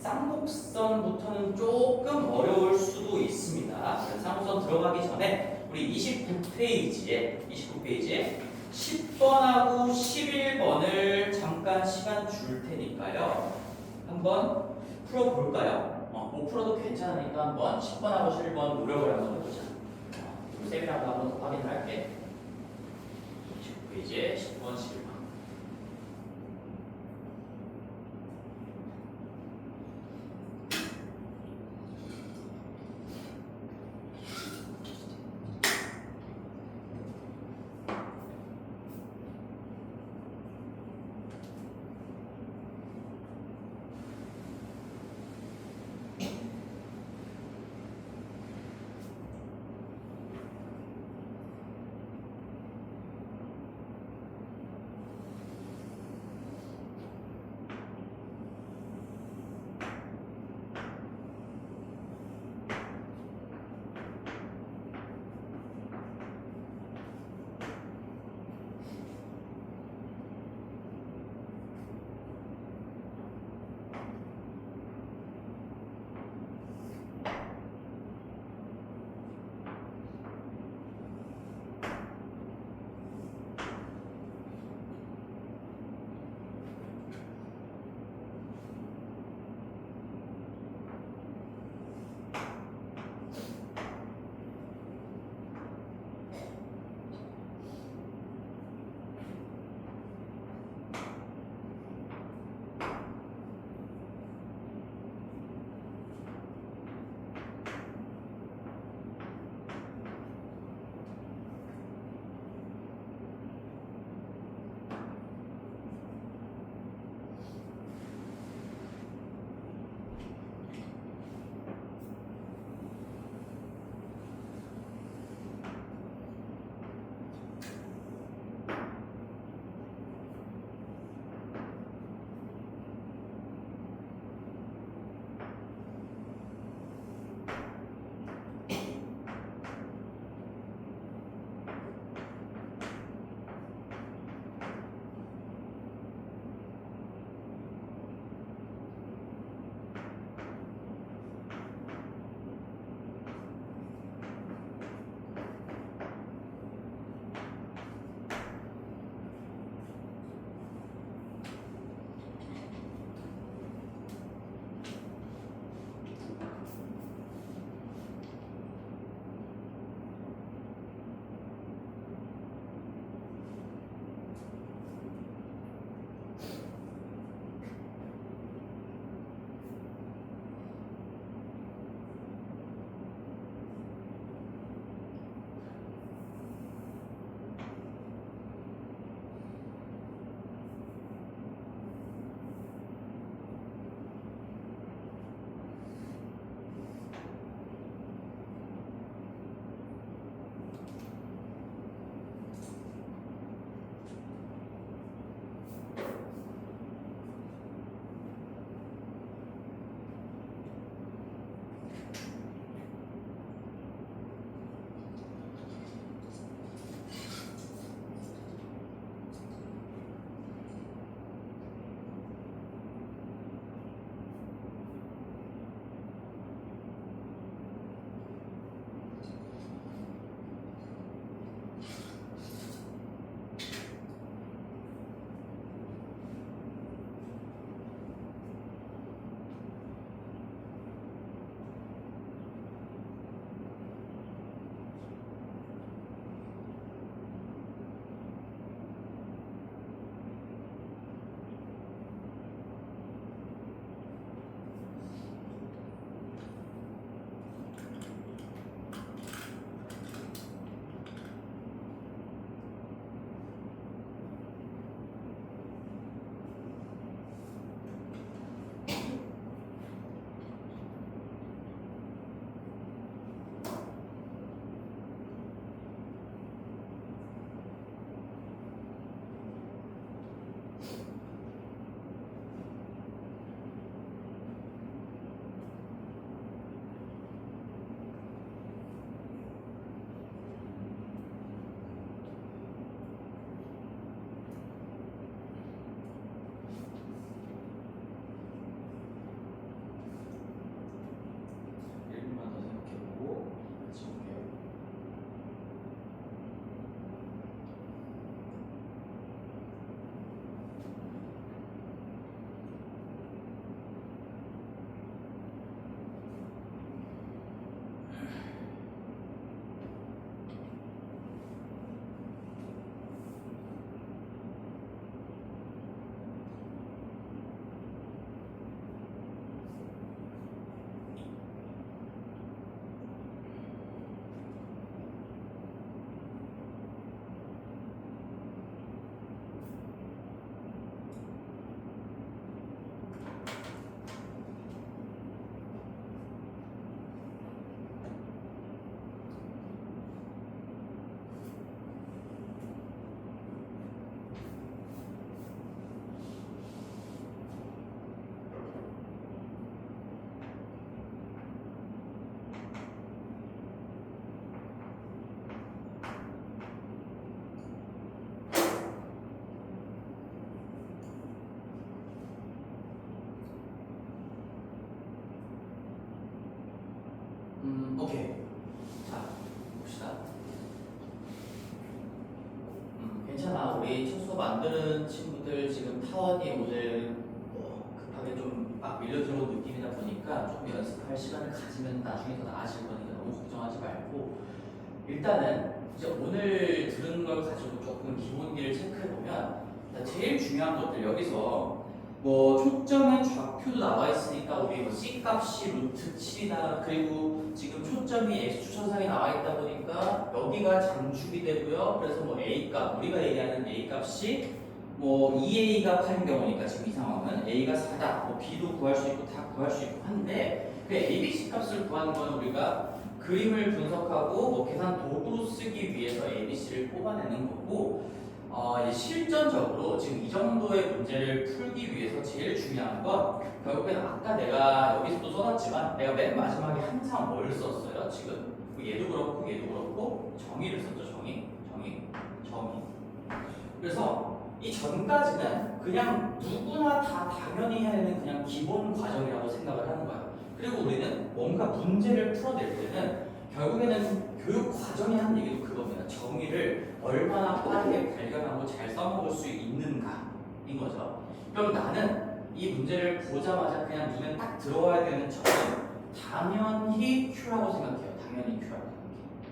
쌍곡선부터는 조금 어려울 수도 있습니다. 쌍곡선 들어가기 전에 우리 29페이지에 10번하고 11번을 잠깐 시간 줄 테니까요. 한번 풀어볼까요? 못 풀어도 괜찮으니까 한번 10번하고 11번 노력을 한번 해보자. 쌤이랑도 한번 더 확인을 할게. 29페이지에 10번, 11번. 괜찮아. 우리 첫 수업 만드는 친구들 지금 타원이 오늘 급하게 좀 막 밀려 들어온 느낌이다 보니까 조금 연습할 시간을 가지면 나중에 더 나아질 거니까 너무 걱정하지 말고 일단은 이제 오늘 들은 걸 가지고 조금 기본기를 체크해 보면 제일 중요한 것들 여기서 뭐 초점의 좌표도 나와 있으니까 우리 뭐 C 값이 루트 7이다. 그리고 지금 초점이 X축선상에 나와 있다 보니까 여기가 장축이 되고요. 그래서 뭐 A 값, 우리가 얘기하는 A 값이 뭐 2A가 8인 경우니까 지금 이 상황은 A가 4다. 뭐 B도 구할 수 있고 다 구할 수 있고 한데 그 ABC 값을 구하는 건 우리가 그림을 분석하고 뭐 계산 도구로 쓰기 위해서 ABC를 뽑아내는 거고 실전적으로 지금 이 정도의 문제를 풀기 위해서 제일 중요한 건 결국엔 아까 내가 여기서도 써놨지만 내가 맨 마지막에 항상 뭘 썼어요? 지금 얘도 그렇고 얘도 그렇고 정의를 썼죠. 정의. 그래서 이 전까지는 그냥 누구나 다 당연히 해야 되는 그냥 기본 과정이라고 생각을 하는 거야. 그리고 우리는 뭔가 문제를 풀어낼 때는 결국에는 교육 과정이 하는 얘기도 그겁니다. 정의를 얼마나 빠르게 발견하고 잘 써먹을 수 있는가인 거죠. 그럼 나는 이 문제를 보자마자 그냥 눈에 딱 들어와야 되는 점은 당연히 Q라고 생각해요. 당연히 Q라고 생각해요.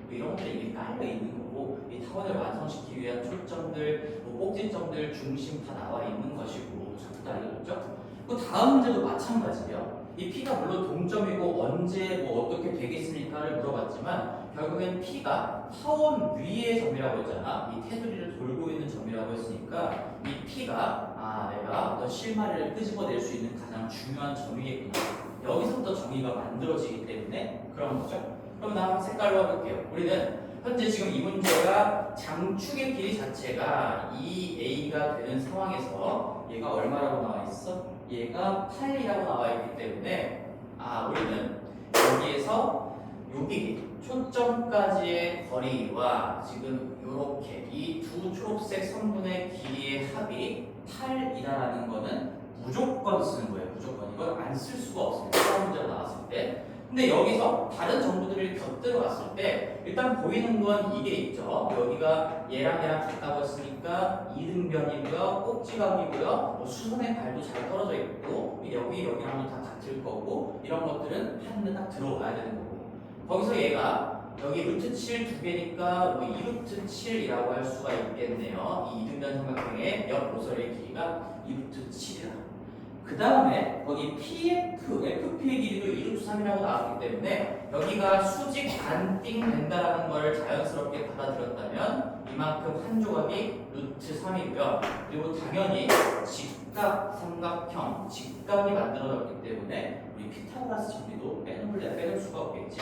뭐 이런 것들이 이미 깔려 있는 거고 이 타원을 완성시키기 위한 초점들, 뭐 꼭지점들, 중심 다 나와 있는 것이고 자꾸 다 알려줬죠? 그 다음 문제도 마찬가지예요. 이 P가 물론 동점이고 언제 뭐 어떻게 되겠습니까를 물어봤지만 결국엔 P가 타원 위의 점이라고 했잖아. 이 테두리를 돌고 있는 점이라고 했으니까 이 P가 내가 어떤 실마리를 끄집어낼 수 있는 가장 중요한 점이겠구나. 여기서부터 정의가 만들어지기 때문에 그런 거죠. 그럼 나 색깔로 해볼게요. 우리는 현재 지금 이 문제가 장축의 길이 자체가 2A가 되는 상황에서 얘가 얼마라고 나와 있어? 얘가 8이라고 나와 있기 때문에 우리는 여기에서 여기 초점까지의 거리와 지금 이렇게 이 두 초록색 선분의 길이의 합이 8이라는 거는 무조건 쓰는 거예요. 무조건. 이걸 안 쓸 수가 없습니다. 시험 문제가 나왔을 때. 근데 여기서 다른 정보들을 곁들여 봤을 때 일단 보이는 건 이게 있죠. 여기가 얘랑 같다고 했으니까 이등변이고요. 꼭지각이고요. 뭐 수선의 발도 잘 떨어져 있고 여기랑도 다 같을 거고 이런 것들은 한눈에 딱 들어와야 되는 거고 거기서 얘가 여기 루트 7 두 개니까 뭐 2루트 7이라고 할 수가 있겠네요. 이 이등변 삼각형의 옆 모서리의 길이가 2루트 7이라. 그 다음에 거기 FP의 길이도 2루트 3이라고 나왔기 때문에 여기가 수직 안띵 된다라는 걸 자연스럽게 받아들였다면 이만큼 한 조각이 루트 3이고요. 그리고 당연히 직각 삼각형, 직각이 만들어졌기 때문에 우리 피타고라스 정리도 빼놓을 수가 없겠지.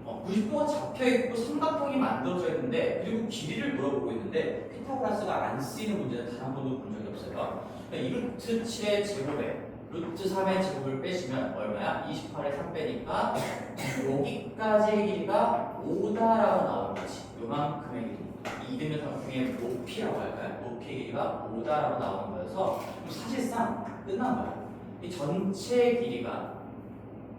90도가 잡혀있고 삼각형이 만들어져 있는데 그리고 길이를 물어보고 있는데 피타고라스가 안 쓰이는 문제는 단 한 번도 본 적이 없어요. 2루트 7의 제곱에 루트 3의 제곱을 빼시면 얼마야? 28에 3 빼니까 여기까지의 길이가 5다라고 나오는 거지. 요만큼의 길이. 이등변 삼각형의 높이라고 할까요? 높이의 길이가 5다라고 나오는 거여서 사실상 끝난 거야. 이 전체 길이가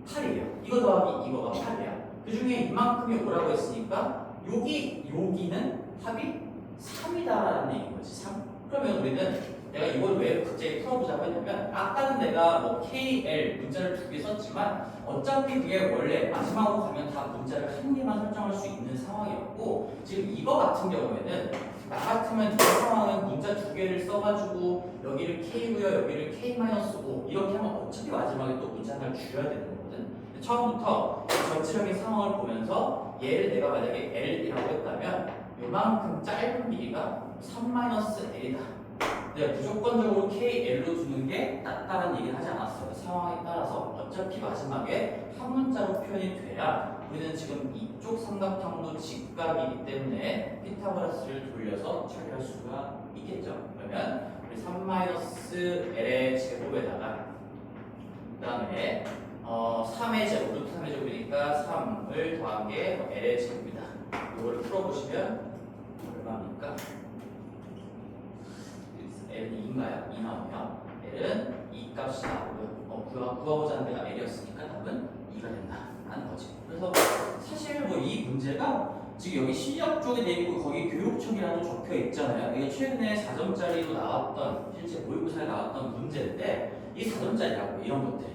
8이에요. 이거 더하기 이거가 8이야. 그 중에 이만큼이 5라고 했으니까 여기는 합이 3이다라는 얘기인 거지. 3. 그러면 우리는 내가 이걸 왜 갑자기 풀어보자고 했냐면 아까는 내가 뭐 KL 문자를 두 개 썼지만 어차피 그게 원래 마지막으로 가면 다 문자를 한 개만 설정할 수 있는 상황이었고 지금 이거 같은 경우에는 나 같으면 이 상황은 문자 두 개를 써가지고 여기를 K고요 여기를 K-5 이렇게 하면 어차피 마지막에 또 문자 하나를 줄여야 되는 거거든. 처음부터 전체적인 상황을 보면서 얘를 내가 만약에 L이라고 했다면 요만큼 짧은 길이가 3-L이다. 내가 무조건적으로 KL로 두는 게 낫다는 얘기는 하지 않았어요. 상황에 따라서 어차피 마지막에 한 문자로 표현이 돼야 우리는 지금 이쪽 삼각형도 직각이기 때문에 피타고라스를 돌려서 처리할 수가 있겠죠. 그러면 우리 3-L의 제곱에다가 그 다음에 3의 제곱, 루트 3의 제곱이니까 3을 더한 게 L의 제곱이다. 이거를 풀어보시면 얼마입니까? L은 2인가요? 2 나오면 L은 2 값이 나오고요. 구하고자 하는 데가 L이었으니까 답은 2가 된다 하는 거지. 그래서 사실 뭐 이 문제가 지금 여기 실력 쪽에 돼 있고 거기 교육청이라고 적혀 있잖아요. 이게 최근에 4점짜리로 나왔던 실제 모의고사에 나왔던 문제인데 이게 4점짜리라고 이런 것들이.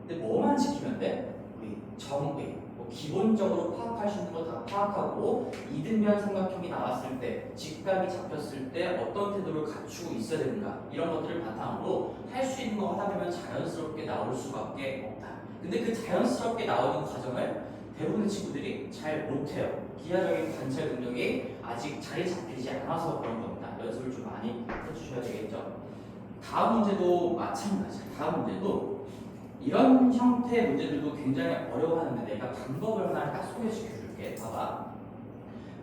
근데 뭐만 지키면 돼? 우리 정의 뭐 기본적으로 파악할 수 있는 거 다 파악하고 이등변 삼각형이 나왔을 때 직각이 잡혔을 때 어떤 태도를 갖추고 있어야 되는가 이런 것들을 바탕으로 할 수 있는 거 하다 보면 자연스럽게 나올 수밖에 없다. 근데 그 자연스럽게 나오는 과정을 대부분의 친구들이 잘 못해요. 기하적인 관찰 능력이 아직 자리 잡히지 않아서 그런 겁니다. 연습을 좀 많이 해주셔야 되겠죠. 다음 문제도 마찬가지야. 다음 문제도 이런 형태의 문제들도 굉장히 어려워하는데 내가 방법을 하나 딱 소개시켜줄게. 봐봐.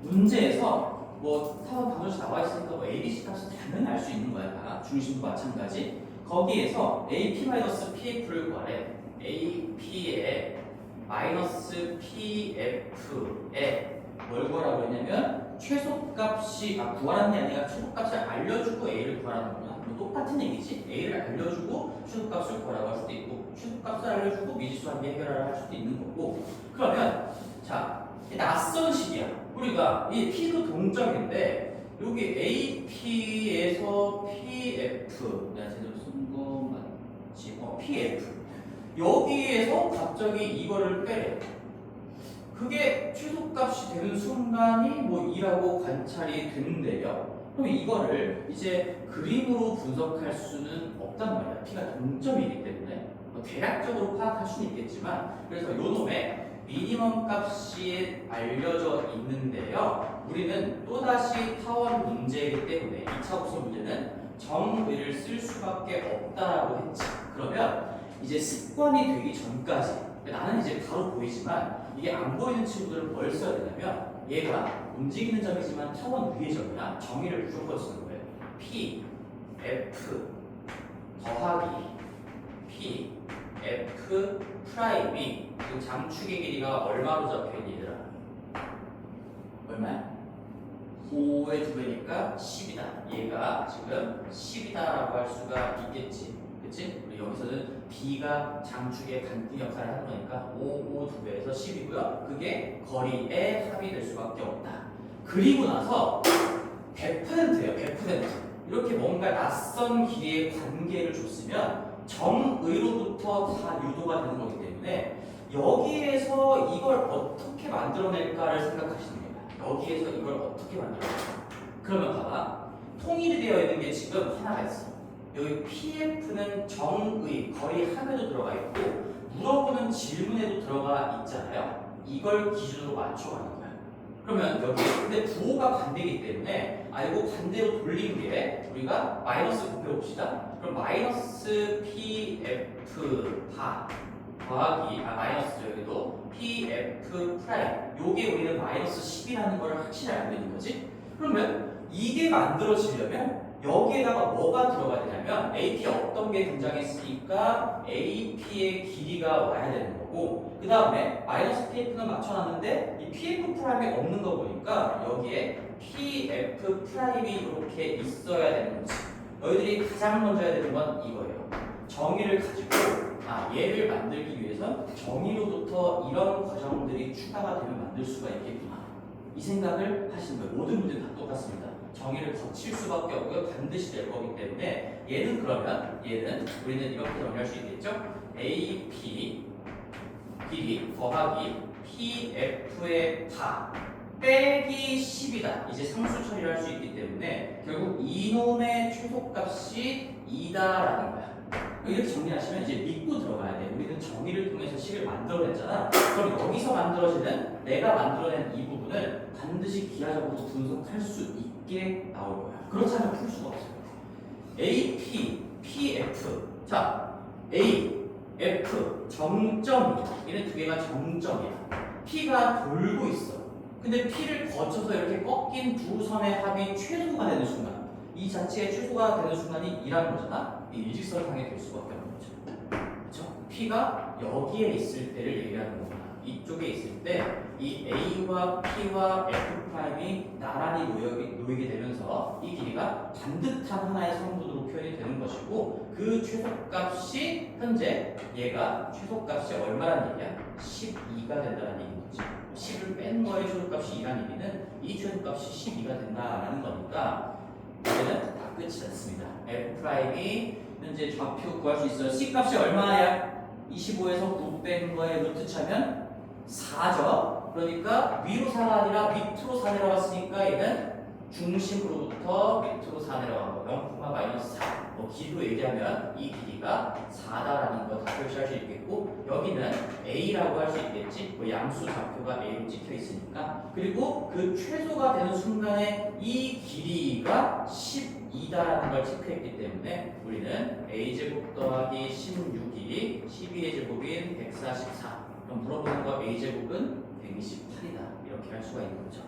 문제에서 뭐 타원 방정식 나와 있으니까 뭐 ABC 값은 당연히 알 수 있는 거야. 다. 중심도 마찬가지. 거기에서 AP-PF를 구하래. AP의 마이너스 PF에 뭘 구하라고 했냐면 최소값이 구하라는 게 아니라 최소값을 알려주고 A를 구하라는 거야. 똑같은 얘기지. A를 알려주고 최소값을 구하라고 할 수도 있고 최소값을 알려주고 미지수 한 개 해결하라 할 수도 있는 거고. 그러면 자 낯선 식이야. 우리가 이 P도 동점인데 여기 AP에서 PF 내가 제대로 쓴 거 맞지? PF 여기에서 갑자기 이거를 빼래. 그게 최소값이 되는 순간이 뭐 2라고 관찰이 되는데요. 그럼 이거를 이제 그림으로 분석할 수는 없단 말이야. P가 동점이기 때문에 뭐 대략적으로 파악할 수는 있겠지만 그래서 요 놈의 미니멈 값이 알려져 있는데요. 우리는 또다시 타원 문제이기 때문에 2차 구성 문제는 정의를 쓸 수밖에 없다라고 했지. 그러면 이제 습관이 되기 전까지 나는 이제 바로 보이지만 이게 안 보이는 친구들은 뭘 써야 되냐면 얘가 움직이는 점이지만 타원 위의 점이야. 정의를 무조건 쓰는 거예요. P, F 더하기 P, F 프라임이 그 장축의 길이가 얼마로 잡혀있니 얘들아? 얼마야? 5의 2배니까 10이다. 얘가 지금 10이다라고 할 수가 있겠지. 그치? 우리 여기서는 B가 장축의 간극 역할을 하는 거니까 5, 2배에서 10이고요. 그게 거리의 합이 될 수밖에 없다. 그리고 나서 100%예요. 100%. 이렇게 뭔가 낯선 길이의 관계를 줬으면 정의로부터 다 유도가 되는 거기 때문에 여기에서 이걸 어떻게 만들어낼까를 생각하시는 겁니다. 여기에서 이걸 어떻게 만들어낼까? 그러면 봐봐. 통일이 되어 있는 게 지금 하나가 있어. 여기 PF는 정의, 거리 합에도 들어가 있고 물어보는 질문에도 들어가 있잖아요. 이걸 기준으로 맞춰가는 거야. 그러면 여기 근데 부호가 반대이기 때문에 이거 반대로 돌린 게 우리가 마이너스 곱해봅시다. 그럼 마이너스 PF 바 더하기 마이너스 여기도 PF 프라임 요게 우리는 마이너스 10이라는 걸 확실히 알고 있는 거지. 그러면 이게 만들어지려면 여기에다가 뭐가 들어가야 되냐면 AP에 어떤 게 등장했으니까 AP의 길이가 와야 되는 거고 그 다음에 마이너스 PF는 맞춰놨는데 이 PF 프라임이 없는 거 보니까 여기에 PF 프라임이 이렇게 있어야 되는 거지. 너희들이 가장 먼저 해야 되는 건 이거예요. 정의를 가지고 얘를 만들기 위해선 정의로부터 이런 과정들이 추가가 되면 만들 수가 있겠구나. 이 생각을 하시는 거예요. 모든 문제는 다 똑같습니다. 정의를 거칠 수밖에 없고요. 반드시 될 거기 때문에 얘는 그러면 우리는 이렇게 정리할 수 있겠죠? AP 길이 더하기 PF의 바 빼기 10이다. 이제 상수 처리를 할 수 있기 때문에 결국 이놈의 최소값이 2다라는 거야. 이렇게 정리하시면 이제 믿고 들어가야 돼. 우리는 정의를 통해서 식을 만들어냈잖아. 그럼 여기서 만들어지는 내가 만들어낸 이 부분을 반드시 기하적으로 분석할 수 있게 나올 거야. 그렇지 않으면 풀 수가 없어요. AP, PF. 자, A, F, 정점. 얘는 두 개가 정점이야. P가 돌고 있어. 근데 P를 거쳐서 이렇게 꺾인 두 선의 합이 최소가 되는 순간 이 자체의 최소가 되는 순간이 2라는 거잖아. 이 일직선상에 될 수밖에 없는 거죠. 그렇죠? P가 여기에 있을 때를 얘기하는 거구나. 이쪽에 있을 때 이 A와 P와 F 프라임이 나란히 놓이게 되면서 이 길이가 반듯한 하나의 성분으로 표현이 되는 것이고 그 최소값이 현재 얘가 최소값이 얼마란 얘기야? 12가 된다는 얘기인 거지. 10을 뺀 거의 최소값이 2라는 얘기는 이 최소값이 12가 된다라는 거니까 이제는 다 끝이 났습니다. F'이 현재 좌표 구할 수 있어요. C값이 얼마야? 25에서 9 뺀 거에 루트 차면 4죠. 그러니까 위로 4가 아니라 밑으로 4 내려갔으니까 얘는 중심으로부터 밑으로 4 내려간 거 0,-4. 뭐 길이로 얘기하면 이 길이가 4다라는 거 다 표시할 수 있겠고 여기는 A라고 할 수 있겠지. 뭐 양수 좌표가 A로 찍혀 있으니까. 그리고 그 최소가 되는 순간에 이 길이가 12다라는 걸 체크했기 때문에 우리는 A제곱 더하기 16이 12의 제곱인 144. 그럼 물어보는 거 A제곱은 128이다. 이렇게 할 수가 있는 거죠.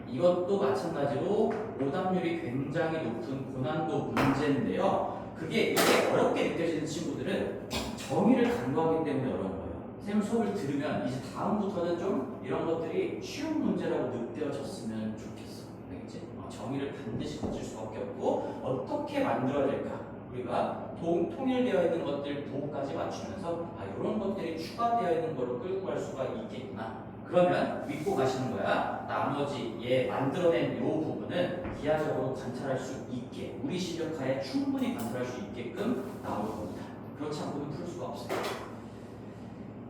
이것도 마찬가지로 오답률이 굉장히 높은 고난도 문제인데요. 이게 어렵게 느껴지는 친구들은 정의를 간과하기 때문에 어려운 거예요. 쌤 수업을 들으면 이제 다음부터는 좀 이런 것들이 쉬운 문제라고 느껴졌으면 좋겠어. 알겠지? 정의를 반드시 거칠 수밖에 없고 어떻게 만들어야 될까? 우리가 통일되어 있는 것들 보호까지 맞추면서 이런 것들이 추가되어 있는 걸로 끌고 갈 수가 있겠구나. 그러면 믿고 가시는 거야. 나머지 얘 만들어낸 이 부분은 기하적으로 관찰할 수 있게 우리 시력하에 충분히 관찰할 수 있게끔 나올 겁니다. 그렇지 않고는 풀 수가 없어요.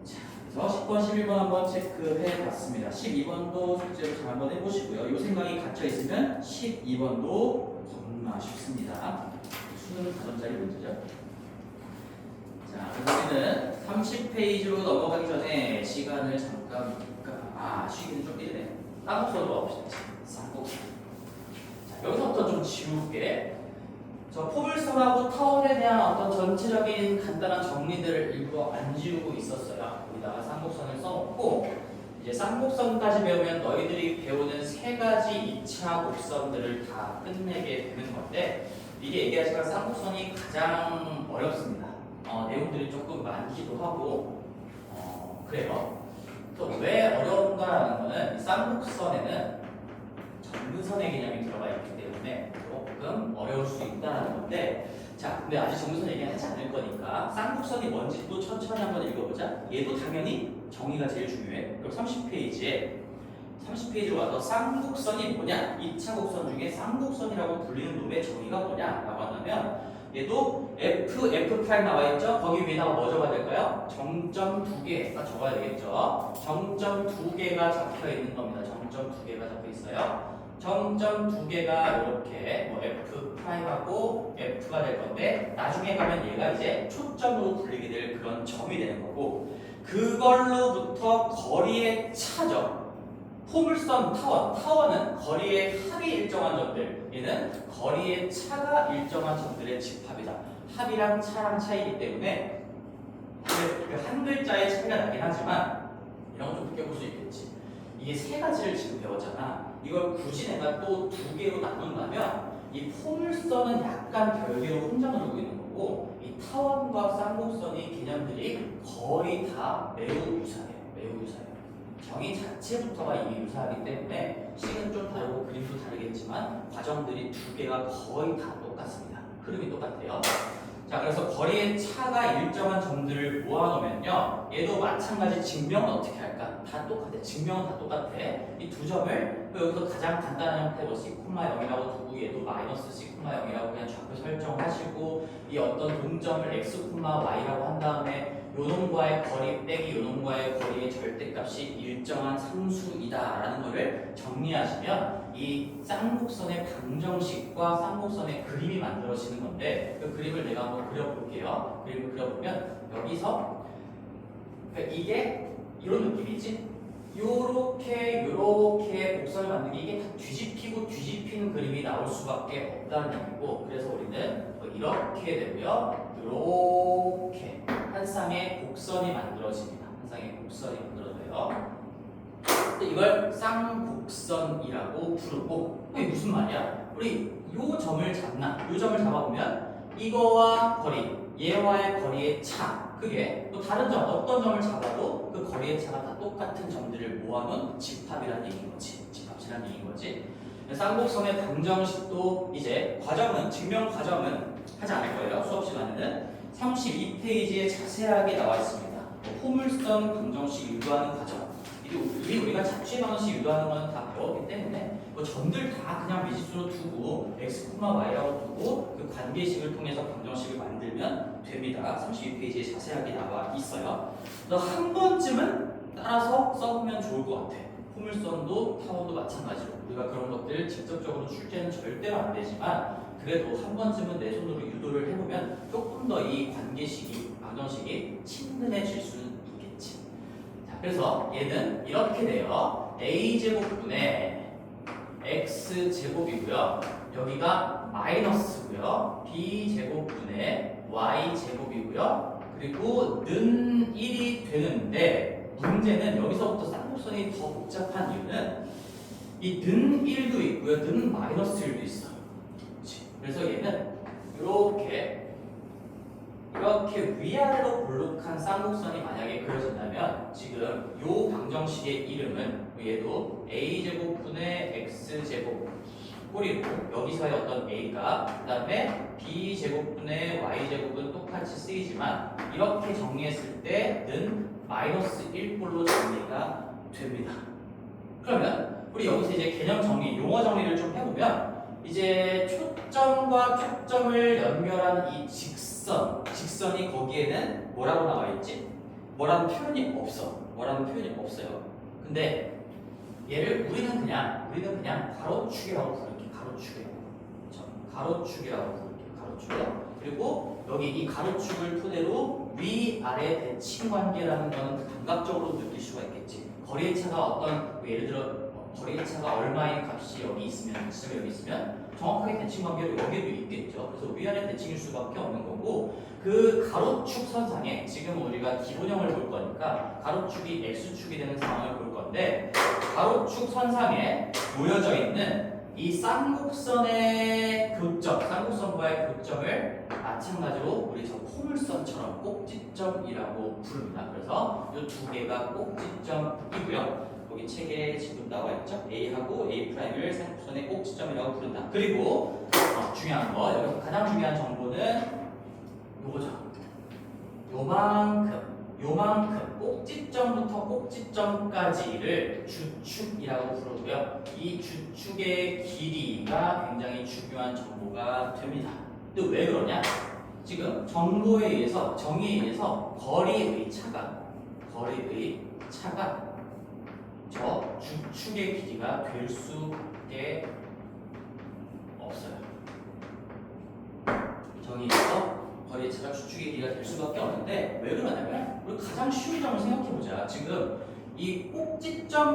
자, 그래서 10번, 11번 한번 체크해 봤습니다. 12번도 숙제로 잘 한번 해보시고요. 이 생각이 갇혀 있으면 12번도 겁나 쉽습니다. 수능 4점짜리 문제죠. 자, 우리는 30페이지로 넘어가기 전에 시간을 잠깐 쉬기는 좀 이르네. 쌍곡선으로 가봅시다. 쌍곡선. 자, 여기서부터 좀 지울게. 저 포물선하고 타원에 대한 어떤 전체적인 간단한 정리들을 일부러 안 지우고 있었어요. 여기다가 쌍곡선을 써놓고 이제 쌍곡선까지 배우면 너희들이 배우는 세 가지 2차 곡선들을 다 끝내게 되는 건데 이게 얘기하지만 쌍곡선이 가장 어렵습니다. 내용들이 조금 많기도 하고 그래요. 또 왜 어려운가라는 거는 쌍곡선에는 정근선의 개념이 들어가 있기 때문에 조금 어려울 수 있다는 건데 자, 근데 아직 정근선 얘기하지 않을 거니까 쌍곡선이 뭔지 또 천천히 한번 읽어보자. 얘도 당연히 정의가 제일 중요해. 그럼 30페이지로 와서 쌍곡선이 뭐냐? 2차 곡선 중에 쌍곡선이라고 불리는 놈의 정의가 뭐냐라고 한다면 얘도 F 나와 있죠? 거기 위에다가 뭐 적어야 될까요? 정점 2개가 적어야 되겠죠? 정점 2개가 적혀 있는 겁니다. 정점 2개가 적혀 있어요. 정점 2개가 이렇게 뭐 F'하고 F가 될 건데 나중에 가면 얘가 이제 초점으로 불리게 될 그런 점이 되는 거고 그걸로부터 거리의 차죠. 포물선 타원은 거리의 합이 일정한 점들, 얘는 거리의 차가 일정한 점들의 집합이다. 합이랑 차랑 차이기 때문에 그 한 글자의 차이가 나긴 하지만 이런 거 좀 느껴볼 수 있겠지. 이게 세 가지를 지금 배웠잖아. 이걸 굳이 내가 또 두 개로 나눈다면 이 포물선은 약간 별개로 혼자 놀고 있는 거고 이 타원과 쌍곡선의 개념들이 거의 다 매우 유사해요. 매우 유사해요. 정의 자체부터가 이미 유사하기 때문에 식은 좀 다르고 그림도 다르겠지만 과정들이 두 개가 거의 다 똑같습니다. 흐름이 똑같아요. 자, 그래서 거리의 차가 일정한 점들을 모아놓으면요 얘도 마찬가지 증명은 어떻게 할까? 다 똑같아. 증명은 다 똑같아. 이 두 점을 여기서 가장 간단한 형태로 C,0이라고 두고 얘도 마이너스 C,0이라고 그냥 좌표 설정하시고 이 어떤 동점을 X,Y라고 한 다음에 요놈과의 거리 빼기 요놈과의 거리의 절대값이 일정한 상수이다라는 것을 정리하시면 이 쌍곡선의 방정식과 쌍곡선의 그림이 만들어지는 건데 그 그림을 내가 한번 그려볼게요. 그림을 그려보면 여기서 그러니까 이게 이런 느낌이지? 요렇게 곡선을 만드는 게 이게 다 뒤집히고 뒤집히는 그림이 나올 수밖에 없다는 얘기고 그래서 우리는 이렇게 되고요. 이렇게 한 쌍의 곡선이 만들어집니다. 한 쌍의 곡선이 만들어져요. 이걸 쌍곡선이라고 부르고 이게 무슨 말이야? 우리 요 점을 잡아보면 이거와 거리, 얘와의 거리의 차 그게 또 다른 점, 어떤 점을 잡아도 그 거리의 차가 다 똑같은 점들을 모아놓은 집합이라는 얘기인 거지. 집합이라는 얘기인 거지. 쌍곡선의 방정식도 이제 증명 과정은 하지 않을 거예요. 수업 시간에는 32페이지에 자세하게 나와 있습니다. 포물선 방정식 유도하는 과정. 우리가 자취의 방식 유도하는 건 다 배웠기 때문에 뭐 점들 다 그냥 미지수로 두고 x, y라고 두고 그 관계식을 통해서 방정식을 만들면 됩니다. 32페이지에 자세하게 나와 있어요. 그래서 한 번쯤은 따라서 써보면 좋을 것 같아. 포물선도 타원도 마찬가지로 우리가 그런 것들 직접적으로 출제는 절대로 안 되지만 그래도 한 번쯤은 내 손으로 유도를 해보면 조금 더 이 관계식이 방정식이 친근해질 수는 있겠지. 자, 그래서 얘는 이렇게 돼요. a제곱분의 x제곱이고요. 여기가 마이너스고요. b제곱분의 y제곱이고요. 그리고 는 1이 되는데 문제는 여기서부터 쌍곡선이 더 복잡한 이유는 이 는 1도 있고요. 는 마이너스 1도 있어요. 그래서 얘는 이렇게 위아래로 볼록한 쌍곡선이 만약에 그려진다면 지금 이 방정식의 이름은 얘도 a제곱분의 x제곱 꼬리로 여기서의 어떤 a가 그 다음에 b제곱분의 y제곱은 똑같이 쓰이지만 이렇게 정리했을 때는 마이너스 1꼴로 정리가 됩니다. 그러면 우리 여기서 이제 개념 정리, 용어 정리를 좀 해보면 이제 초점과 초점을 연결하는 이 직선이 거기에는 뭐라고 나와 있지? 뭐라는 표현이 없어요. 근데 얘를 우리는 그냥 가로축이라고 부를게. 가로축이라고 부를게. 그리고 여기 이 가로축을 토대로 위아래 대칭 관계라는 거는 감각적으로 느낄 수가 있겠지. 거리의 차가 예를 들어 거리의 차가 얼마인 값이 여기 있으면 정확하게 대칭 관계로 여기도 있겠죠. 그래서 위아래 대칭일 수밖에 없는 거고 그 가로축 선상에 지금 우리가 기본형을 볼 거니까 가로축이 x축이 되는 상황을 볼 건데 가로축 선상에 놓여져 있는 이 쌍곡선의 교점, 쌍곡선과의 교점을 마찬가지로 우리 저 포물선처럼 꼭지점이라고 부릅니다. 그래서 이 두 개가 꼭지점이고요. 여기 책에 지금 나와 있죠? A하고 A'을 쌍곡선의 꼭지점이라고 부른다. 그리고 중요한 거, 여기서 가장 중요한 정보는 요거죠. 요만큼 꼭지점부터 꼭지점까지를 주축이라고 부르고요. 이 주축의 길이가 굉장히 중요한 정보가 됩니다. 근데 왜 그러냐? 지금 정의에 의해서 거리의 차가 저 주축의 길이가 될 수밖에 없어요. 정의에서 거리의 차가 주축의 길이가 될 수밖에 없는데 왜 그러냐면 우리 가장 쉬운 점을 생각해보자. 지금 이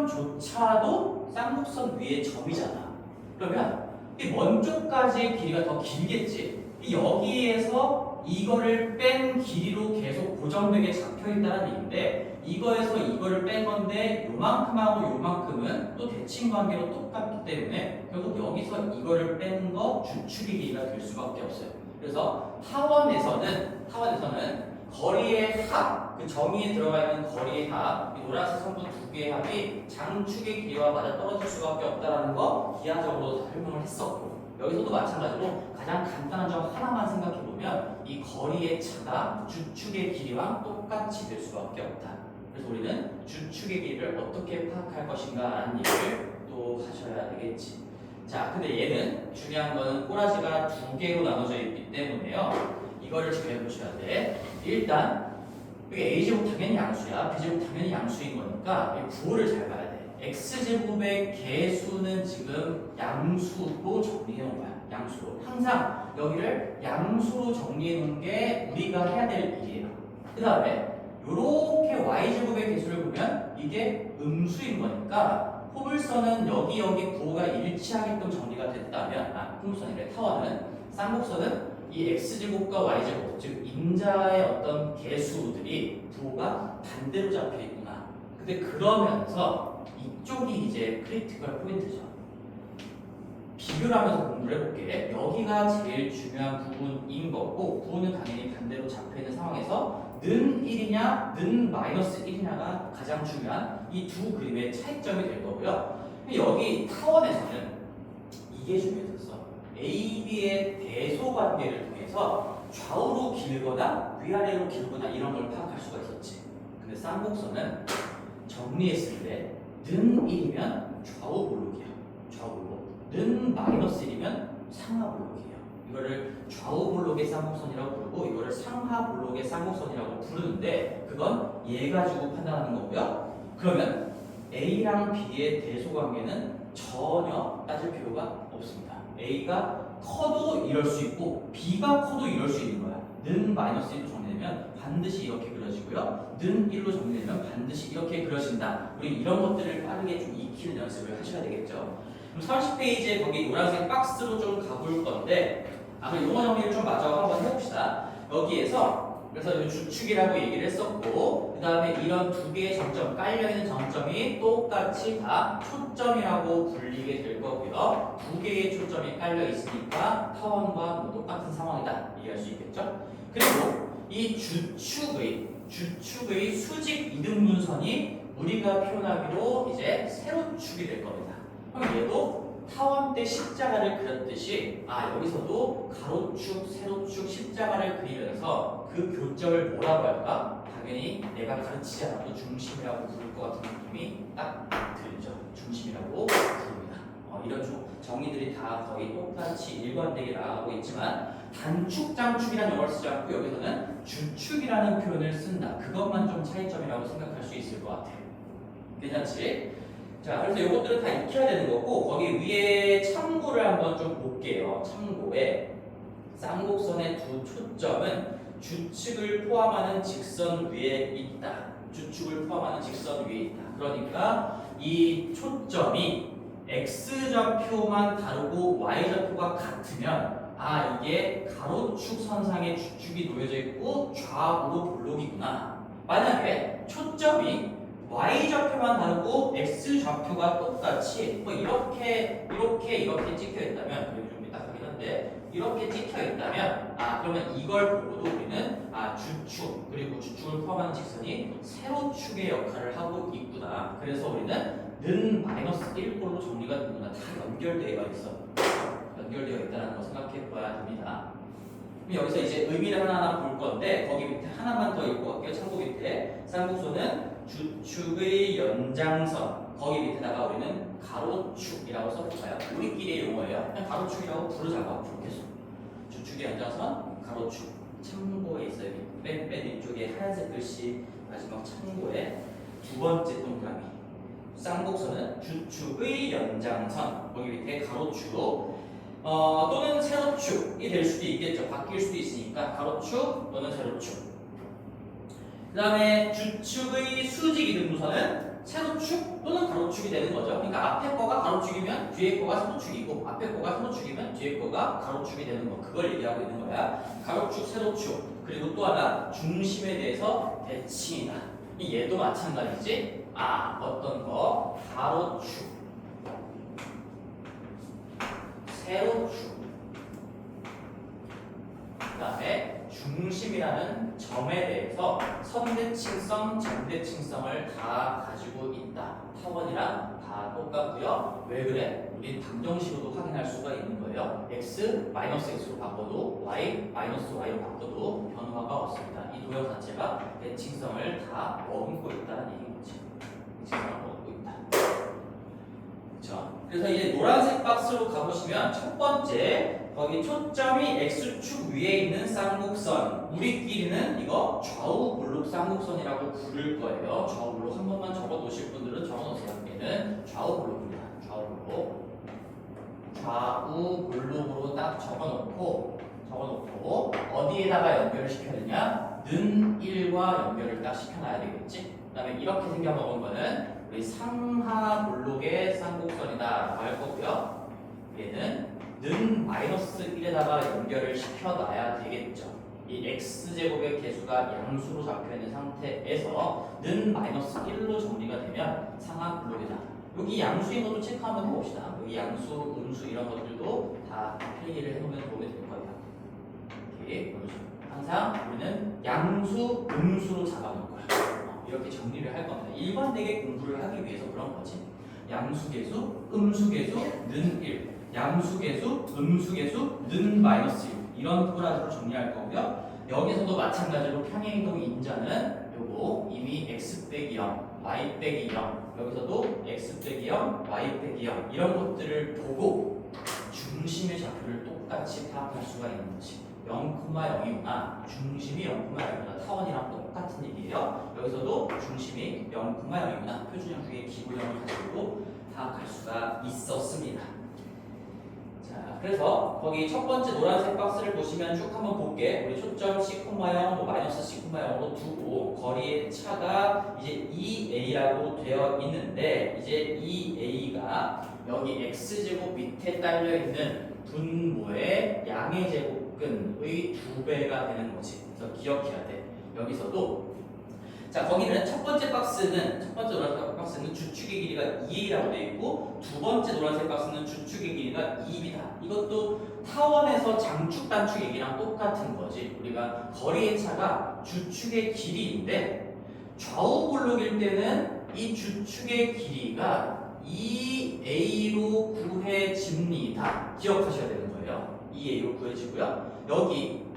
꼭지점조차도 쌍곡선 위에 점이잖아. 그러면 이 먼 쪽까지의 길이가 더 길겠지. 여기에서 이거를 뺀 길이로 계속 고정되게 잡혀있다는 얘기인데 이거에서 이거를 뺀 건데 요만큼하고 요만큼은 또 대칭 관계로 똑같기 때문에 결국 여기서 이거를 뺀 거 주축의 길이가 될 수밖에 없어요. 그래서 타원에서는 거리의 합, 그 정의에 들어가 있는 거리의 합, 이 노란색 선분 두 개의 합이 장축의 길이와 맞아 떨어질 수밖에 없다는 거 기하적으로 설명을 했었고 여기서도 마찬가지로 가장 간단한 점 하나만 생각해 보면 이 거리의 차가 주축의 길이와 똑같이 될 수밖에 없다. 그래서 우리는 주축의 길이를 어떻게 파악할 것인가라는 얘기를 또 하셔야 되겠지. 자, 근데 얘는 중요한 거는 꼬라지가 두 개로 나눠져 있기 때문에요. 이거를 잘 보셔야 돼. 일단 여기 a제곱 당연히 양수야. b제곱 당연히 양수인 거니까 이 부호를 잘 봐야 돼. x제곱의 개수는 지금 양수로 정리해 놓은 거야. 양수로. 항상 여기를 양수로 정리해 놓은 게 우리가 해야 될 일이에요. 그 다음에 이렇게 y제곱의 개수를 보면 이게 음수인 거니까 포물선은 여기 부호가 일치하게끔 정리가 됐다면 포물선이래. 타원은 쌍곡선은 이 x제곱과 y제곱 즉 임자의 어떤 개수들이 부호가 반대로 잡혀 있구나. 근데 그러면서 이쪽이 이제 크리티컬 포인트죠. 비교를 하면서 공부를 해볼게. 여기가 제일 중요한 부분인 거고 부호는 당연히 반대로 잡혀 있는 상황에서 는 1이냐 는 마이너스 1이냐가 가장 중요한 이 두 그림의 차이점이 될 거고요. 여기 타원에서는 이게 중요했었어. A, B의 대소 관계를 통해서 좌우로 길거나 위아래로 길거나 이런 걸 파악할 수가 있었지. 근데 쌍곡선은 정리했을 때 는 1이면 좌우 볼록이야. 좌우 볼록. 는 마이너스 1이면 상하 볼록이에요. 이거를 좌우 볼록의 쌍곡선이라고 부르고 이거를 상하 볼록의 쌍곡선이라고 부르는데 그건 얘 가지고 판단하는 거고요. 그러면 A랑 B의 대소관계는 전혀 따질 필요가 없습니다. A가 커도 이럴 수 있고 B가 커도 이럴 수 있는 거야. 는 마이너스 1로 정리되면 반드시 이렇게 그려지고요. 는 1로 정리되면 반드시 이렇게 그려진다. 우리 이런 것들을 빠르게 좀 익히는 연습을 하셔야 되겠죠. 그럼 30페이지에 거기 노란색 박스로 좀 가볼 건데 아마 용어 정리를 좀 마저 한번 해봅시다. 여기에서 그래서 이 주축이라고 얘기를 했었고 그 다음에 이런 두 개의 정점, 깔려있는 정점이 똑같이 다 초점이라고 불리게 될 거고요. 두 개의 초점이 깔려있으니까 타원과 뭐 똑같은 상황이다 이해할 수 있겠죠? 그리고 이 주축의 수직 이등분선이 우리가 표현하기로 이제 세로축이 될 겁니다. 그럼 얘도 타원 때 십자가를 그렸듯이 여기서도 가로축, 세로축, 십자가를 그리면서 그 교점을 뭐라고 할까? 당연히 내가 가르치지 않아도 중심이라고 부를 것 같은 느낌이 딱 들죠. 중심이라고 부릅니다. 이런 정의들이 다 거의 똑같이 일관되게 나가고 있지만 단축, 장축이라는 용어를 쓰지 않고 여기서는 주축이라는 표현을 쓴다. 그것만 좀 차이점이라고 생각할 수 있을 것 같아요. 괜찮지? 자, 그래서 이것들은 다 익혀야 되는 거고 거기 위에 참고를 한번 좀 볼게요. 참고에 쌍곡선의 두 초점은 주축을 포함하는 직선 위에 있다. 주축을 포함하는 직선 위에 있다. 그러니까 이 초점이 x좌표만 다르고 y좌표가 같으면 이게 가로축 선상에 주축이 놓여져 있고 좌우로 볼록이구나. 만약에 초점이 y좌표만 다르고 x좌표가 똑같이 뭐 이렇게 찍혀 있다면 여기 좀 삐딱하긴 한데 이렇게 찍혀 있다면 그러면 이걸 보고도 우리는 주축 그리고 주축을 포함하는 직선이 세로축의 역할을 하고 있구나. 그래서 우리는 는 마이너스 1꼴로 정리가 되구나. 다 연결되어 있어. 연결되어 있다는 거 생각해 봐야 됩니다. 그럼 여기서 이제 의미를 하나하나 볼 건데 거기 밑에 하나만 더 읽고 갈게요. 참고 밑에 쌍곡선은 주축의 연장선 거기 밑에다가 우리는 가로축이라고 써볼까요? 우리끼리의 용어예요. 그냥 가로축이라고 부르자고 계속. 주축의 연장선 가로축 참고에 있어요. 맨 위쪽에 하얀색 글씨 마지막 참고에 두 번째 동그라미 쌍곡선은 주축의 연장선 거기 밑에 가로축 또는 세로축이 될 수도 있겠죠. 바뀔 수도 있으니까 가로축 또는 세로축. 그 다음에 주축의 수직 이등분선은 세로축 또는 가로축이 되는 거죠. 그러니까 앞에 거가 가로축이면 뒤에 거가 세로축이고 앞에 거가 세로축이면 뒤에 거가 가로축이 되는 거. 그걸 얘기하고 있는 거야. 가로축, 세로축. 그리고 또 하나 중심에 대해서 대칭이다. 얘도 마찬가지지. 어떤 거 가로축, 세로축. 그 다음에 중심이라는 점에 대해서 선대칭성, 정대칭성을 다 가지고 있다. 타원이랑 다 똑같고요. 왜 그래? 우리 방정식으로도 확인할 수가 있는 거예요. x 마이너스 x로 바꿔도 y 마이너스 y로 바꿔도 변화가 없습니다. 이 도형 자체가 대칭성을 다 머금고 있다는 얘기인 거지. 대칭성을 머금고 있다. 그렇죠? 그래서 이제 노란색 박스로 가보시면 첫 번째 거기 초점이 x축 위에 있는 쌍곡선 우리끼리는 이거 좌우 볼록 쌍곡선이라고 부를 거예요. 좌우 볼록 한 번만 적어 놓으실 분들은 적어 놓으세요. 얘는 좌우 볼록입니다. 좌우 볼록. 좌우 볼록으로 딱 적어 놓고 어디에다가 연결을 시켜야 되냐? 는 1과 연결을 딱 시켜놔야 되겠지? 그 다음에 이렇게 생겨먹은 거는 우리 상하 볼록의 쌍곡선이다 할 거고요. 얘는 는 마이너스 1에다가 연결을 시켜놔야 되겠죠. 이 x제곱의 개수가 양수로 잡혀있는 상태에서 는 마이너스 1로 정리가 되면 상하 볼록이다. 여기 양수인 것도 체크 한번 해봅시다. 여기 양수, 음수 이런 것들도 다 필기를 해놓으면 도움이 될 거예요. 이렇게 항상 우리는 양수, 음수로 잡아놓을 거야. 이렇게 정리를 할 겁니다. 일관되게 공부를 하기 위해서 그런 거지. 양수계수, 음수계수, 는 1. 양수계수, 음수계수, 는 마이너스 1. 이런 꼬라지로 정리할 거고요. 여기서도 마찬가지로 평행이동 인자는 요거 이미 x 빼기 0 y 빼기 0, 여기서도 x 빼기 0, y 빼기 0 이런 것들을 보고 중심의 좌표를 똑같이 파악할 수가 있는 거지. 0,0이구나. 중심이 0,0이구나. 타원이랑 똑같은 얘기예요. 여기서도 중심이 0,0이구나. 표준 형식의 기본형을 가지고 파악할 수가 있었습니다. 자, 그래서 거기 첫 번째 노란색 박스를 보시면 쭉 한번 볼게. 우리 초점 C,0, 뭐 마이너스 C,0로 두고 거리의 차가 이제 2a라고 되어 있는데 이제 2a가 여기 x제곱 밑에 딸려 있는 분모의 양의 제곱근의 2배가 되는 거지. 그래서 기억해야 돼. 여기서도 자, 거기는 첫 번째 노란색 박스는 주축의 길이가 2a라고 되어 있고 두 번째 노란색 박스는 주축의 길이가 2b다. 이것도 타원에서 장축 단축 얘기랑 똑같은 거지. 우리가 거리의 차가 주축의 길이인데 좌우 볼록일 때는 이 주축의 길이가 2a로 구해집니다. 기억하셔야 되는 거예요. 2a로 구해지고요. 여기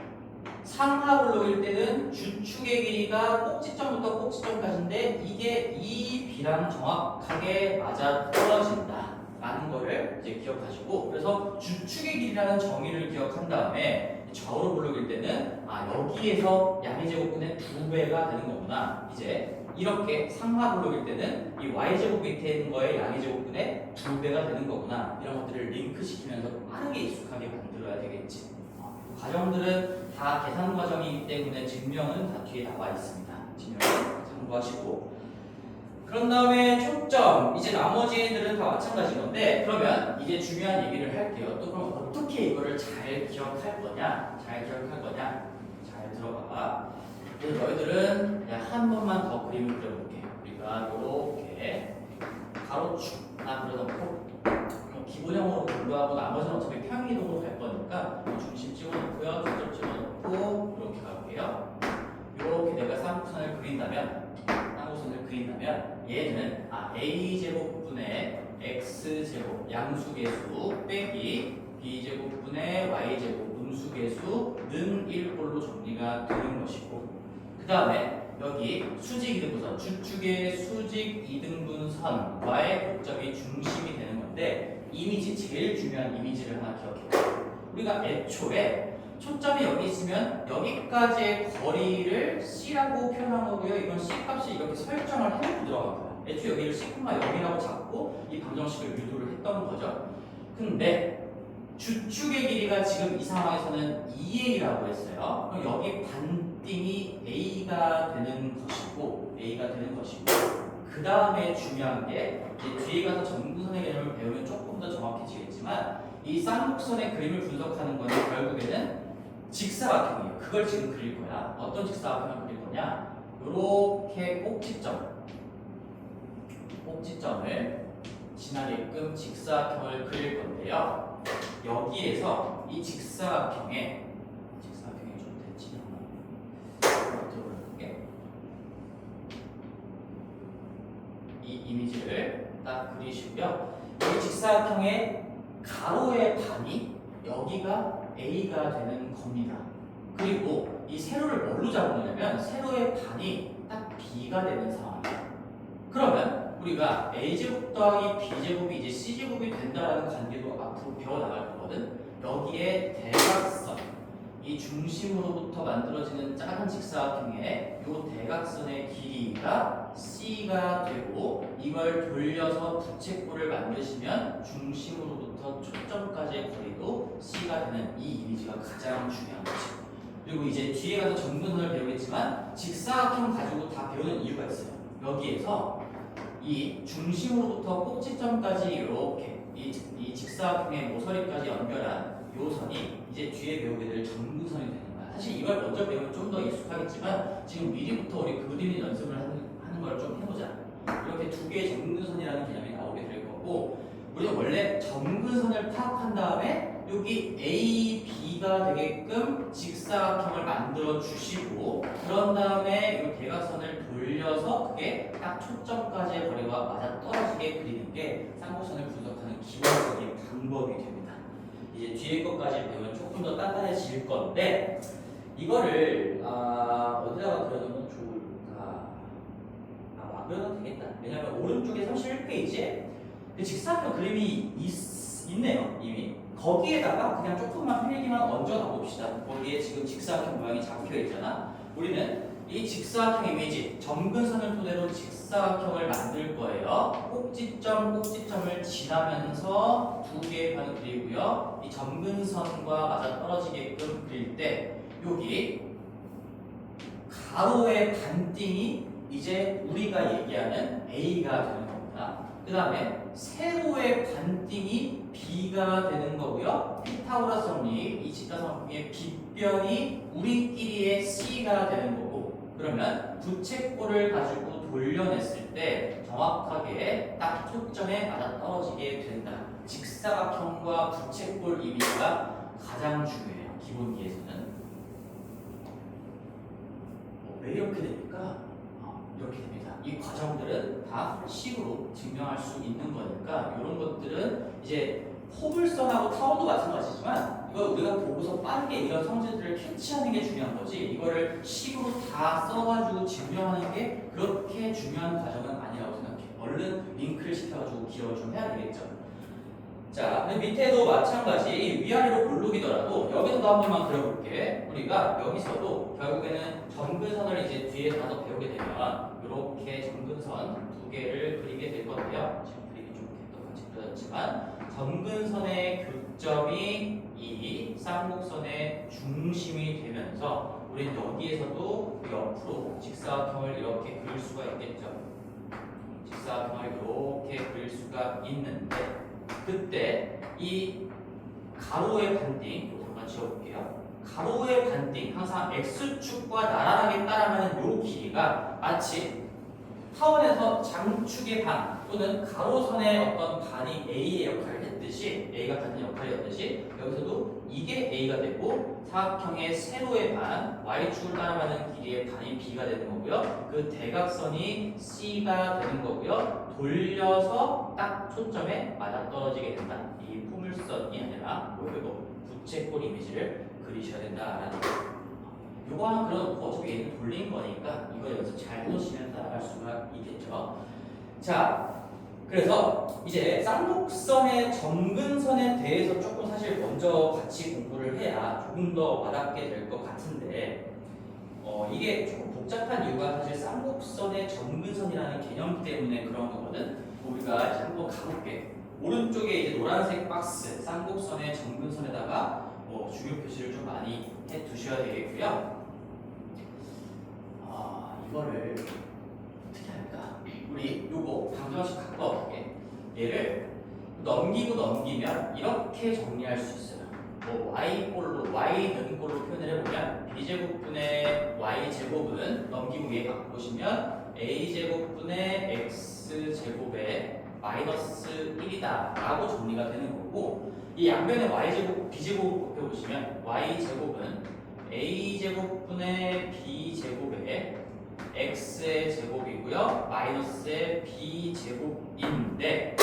상하 볼록일 때는 주축의 길이가 꼭지점부터 꼭지점까지인데 이게 2b랑 정확하게 맞아 떨어진다 라는 거를 이제 기억하시고, 그래서 주축의 길이라는 정의를 기억한 다음에 좌우로 볼록일 때는 여기에서 양의 제곱근의 2배가 되는 거구나. 이제 이렇게 상하 볼록일 때는 이 y제곱 밑에 있는 거에 양의 제곱근의 2배가 되는 거구나. 이런 것들을 링크시키면서 빠르게 익숙하게 만들어야 되겠지. 과정들은 다 계산 과정이기 때문에 증명은 다 뒤에 나와 있습니다. 증명은 참고하시고, 그런 다음에 초점, 이제 나머지 애들은 다 마찬가지인 건데, 그러면 이제 중요한 얘기를 할게요. 또 그럼 어떻게 이거를 잘 기억할 거냐? 잘 들어봐. 그래서 너희들은 그냥 한 번만 더 그림을 그려볼게. 우리가 이렇게 가로축 그려놓고 기본형으로 공부하고 나머지는 어차피 평행이동으로 갈 거니까 중심 찍어놓고요, 초점 찍어놓고 이렇게 가볼게요. 이렇게 내가 쌍곡선을 그린다면 얘는 a제곱분의 x제곱 양수계수 빼기 b제곱분의 y제곱 음수계수는 1꼴로 정리가 되는 것이고, 그 다음에 여기 수직 이등분선, 주축의 수직 이등분선과의 곡점이 중심이 되는 건데, 이미지, 제일 중요한 이미지를 하나 기억해요. 우리가 애초에 초점이 여기 있으면 여기까지의 거리를 C라고 표현한 거고요. 이건 C 값이 이렇게 설정을 해놓고 들어간 거야. 애초에 여기를 C,0이라고 잡고 이 방정식을 유도를 했던 거죠. 근데 주축의 길이가 지금 이 상황에서는 2a라고 했어요. 그럼 여기 반띵이 a가 되는 것이고 그 다음에 중요한 게 이제 뒤에 가서 점근선의 개념을 배우면 조금 더 정확해지겠지만, 이 쌍곡선의 그림을 분석하는 거는 결국에는 직사각형이에요. 그걸 지금 그릴 거야. 어떤 직사각형을 그릴 거냐? 요렇게 꼭지점을 지나게끔 직사각형을 그릴 건데요. 여기에서 이 직사각형에 좀 대칭 한번 들어볼게. 이 이미지를 딱 그리시고요. 이 직사각형의 가로의 반이 여기가 a가 되는 겁니다. 그리고 이 세로를 뭘로 잡느냐면 세로의 반이 딱 b가 되는 상황이에요. 그러면 우리가 a제곱 더하기 b제곱이 이제 c제곱이 된다라는 관계도 앞으로 배워나갈 거거든. 여기에 대각선, 이 중심으로부터 만들어지는 작은 직사각형의 이 대각선의 길이가 c가 되고, 이걸 돌려서 부채꼴을 만드시면 중심으로부터 초점까지의 거리도 c가 되는 이 이미지가 가장 중요한 거죠. 그리고 이제 뒤에 가서 점근선을 배우겠지만 직사각형 가지고 다 배우는 이유가 있어요. 여기에서 이 중심으로부터 꼭지점까지 이렇게 이 직사각형의 모서리까지 연결한 이 선이 이제 뒤에 배우게 될 점근선이 되는 거야. 사실 이걸 먼저 배우면 좀 더 익숙하겠지만 지금 미리부터 우리 그림 연습을 하는 걸 좀 해보자. 이렇게 두 개의 점근선이라는 개념이 나오게 될 거고, 우리가 원래 점근선을 파악한 다음에 여기 A, B가 되게끔 직사각형을 만들어 주시고, 그런 다음에 이 대각선을 돌려서 그게 딱 초점까지의 거리와 맞아 떨어지게 그리는 게 쌍곡선을 분석하는 기본적인 방법이 됩니다. 이제 뒤에 것까지 배우면 조금 더 단단해질 건데, 이거를 어디다가 그려놓으면 좋을까? 안 배워도 되겠다. 왜냐면 오른쪽에 31페이지에 그 직사각형 그림이 있네요, 이미. 거기에다가 그냥 조금만 필기만 얹어 놔봅시다. 거기에 지금 직사각형 모양이 잡혀 있잖아. 우리는 이 직사각형 이미지, 점근선을 토대로 직사각형을 만들 거예요. 꼭지점을 지나면서 두 개의 반을 그리고요. 이 점근선과 맞아 떨어지게끔 그릴 때 여기 가로의 반띵이 이제 우리가 얘기하는 A가 되는 겁니다. 그 다음에 세로의 반띵이 B가 되는 거고요. 피타고라스 정리, 이 직사각형의 빗변이 우리끼리의 C가 되는 거고, 그러면 부채꼴을 가지고 돌려냈을 때 정확하게 딱 초점에 맞아 떨어지게 된다. 직사각형과 부채꼴 이미지가 가장 중요해요. 기본기에서는. 왜 이렇게 됩니까? 이렇게 됩니다. 이 과정들은 다 식으로 증명할 수 있는 거니까 이런 것들은 이제 포물선하고 타원도 마찬가지지만 이거 우리가 보고서 빠르게 이런 성질들을 캐치하는 게 중요한 거지 이거를 식으로 다 써가지고 증명하는 게 그렇게 중요한 과정은 아니라고 생각해. 얼른 링크를 시켜가지고 기억을 좀 해야 되겠죠. 자, 밑에도 마찬가지 위아래로 볼록이더라도 여기서도 한 번만 그려볼게. 우리가 여기서도 결국에는 점근선을 이제 뒤에 가서 배우게 되면 이렇게 점근선 두 개를 그리게 될 건데요. 지금 그리기 좀 같이 그려졌지만 점근선의 교점이 이 쌍곡선의 중심이 되면서 우리는 여기에서도 옆으로 직사각형을 이렇게 그릴 수가 있겠죠. 직사각형을 이렇게 그릴 수가 있는데 그때 이 가로의 반띵, 잠깐 지워볼게요. 가로의 반띵, 항상 x축과 나란하게 따라가는 이 길이가 마치 타원에서 장축의 반 또는 가로선의 어떤 반이 A의 역할을 했듯이 A가 갖는 역할이었듯이 여기서도 이게 A가 되고 사각형의 세로의 반 Y축을 따라가는 길이의 반이 B가 되는 거고요. 그 대각선이 C가 되는 거고요. 돌려서 딱 초점에 맞아떨어지게 된다. 이 포물선이 아니라 이거 부채꼴 이미지를 그리셔야 된다라는 거. 요거 하나 그려놓고 어차피 얘는 돌린 거니까 이거 여기서 잘 해놓으시면 따라갈 수가 있겠죠. 자, 그래서 이제 쌍곡선의 점근선에 대해서 조금 사실 먼저 같이 공부를 해야 조금 더 와닿게 될 것 같은데 이게 조금 복잡한 이유가 사실 쌍곡선의 점근선이라는 개념 때문에 그런 거거든. 우리가 이제 한번 가볼게. 오른쪽에 이제 노란색 박스 쌍곡선의 점근선에다가 중요 표시를 좀 많이 해 두셔야 되겠고요. 이거를 어떻게 할까? 우리 요거 방정식 갖고 어떻게? 얘를 넘기고 넘기면 이렇게 정리할 수 있어요. y는 꼴로 표현을 해보면 b제곱분의 y제곱은 넘기고 얘 갖고 보시면 a제곱분의 x제곱의 마이너스 1이다 라고 정리가 되는 거고 이 양변의 y제곱, b제곱 곱해보시면 y제곱은 a제곱분의 b제곱의 x의 제곱이고요. 마이너스의 b제곱인데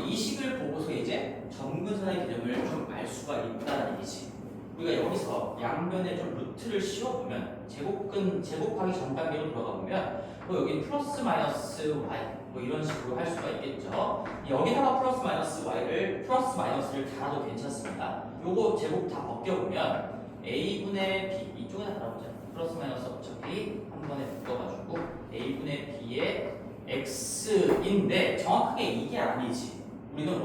이 식을 보고서 이제 점근선의 개념을 좀 알 수가 있다는 얘기지. 우리가 여기서 양변에 좀 루트를 씌워보면 제곱하기 전 단계로 들어가 보면 여기 플러스 마이너스 y 이런 식으로 할 수가 있겠죠. 여기다가 플러스 마이너스 y를 플러스 마이너스를 달아도 괜찮습니다. 요거 제곱 다 벗겨보면 a분의 b 이쪽에다 달아보자. 플러스 마이너스 어차피 한 번에 묶어가지고 a분의 b의 x인데 정확하게 이게 아니지. 우리는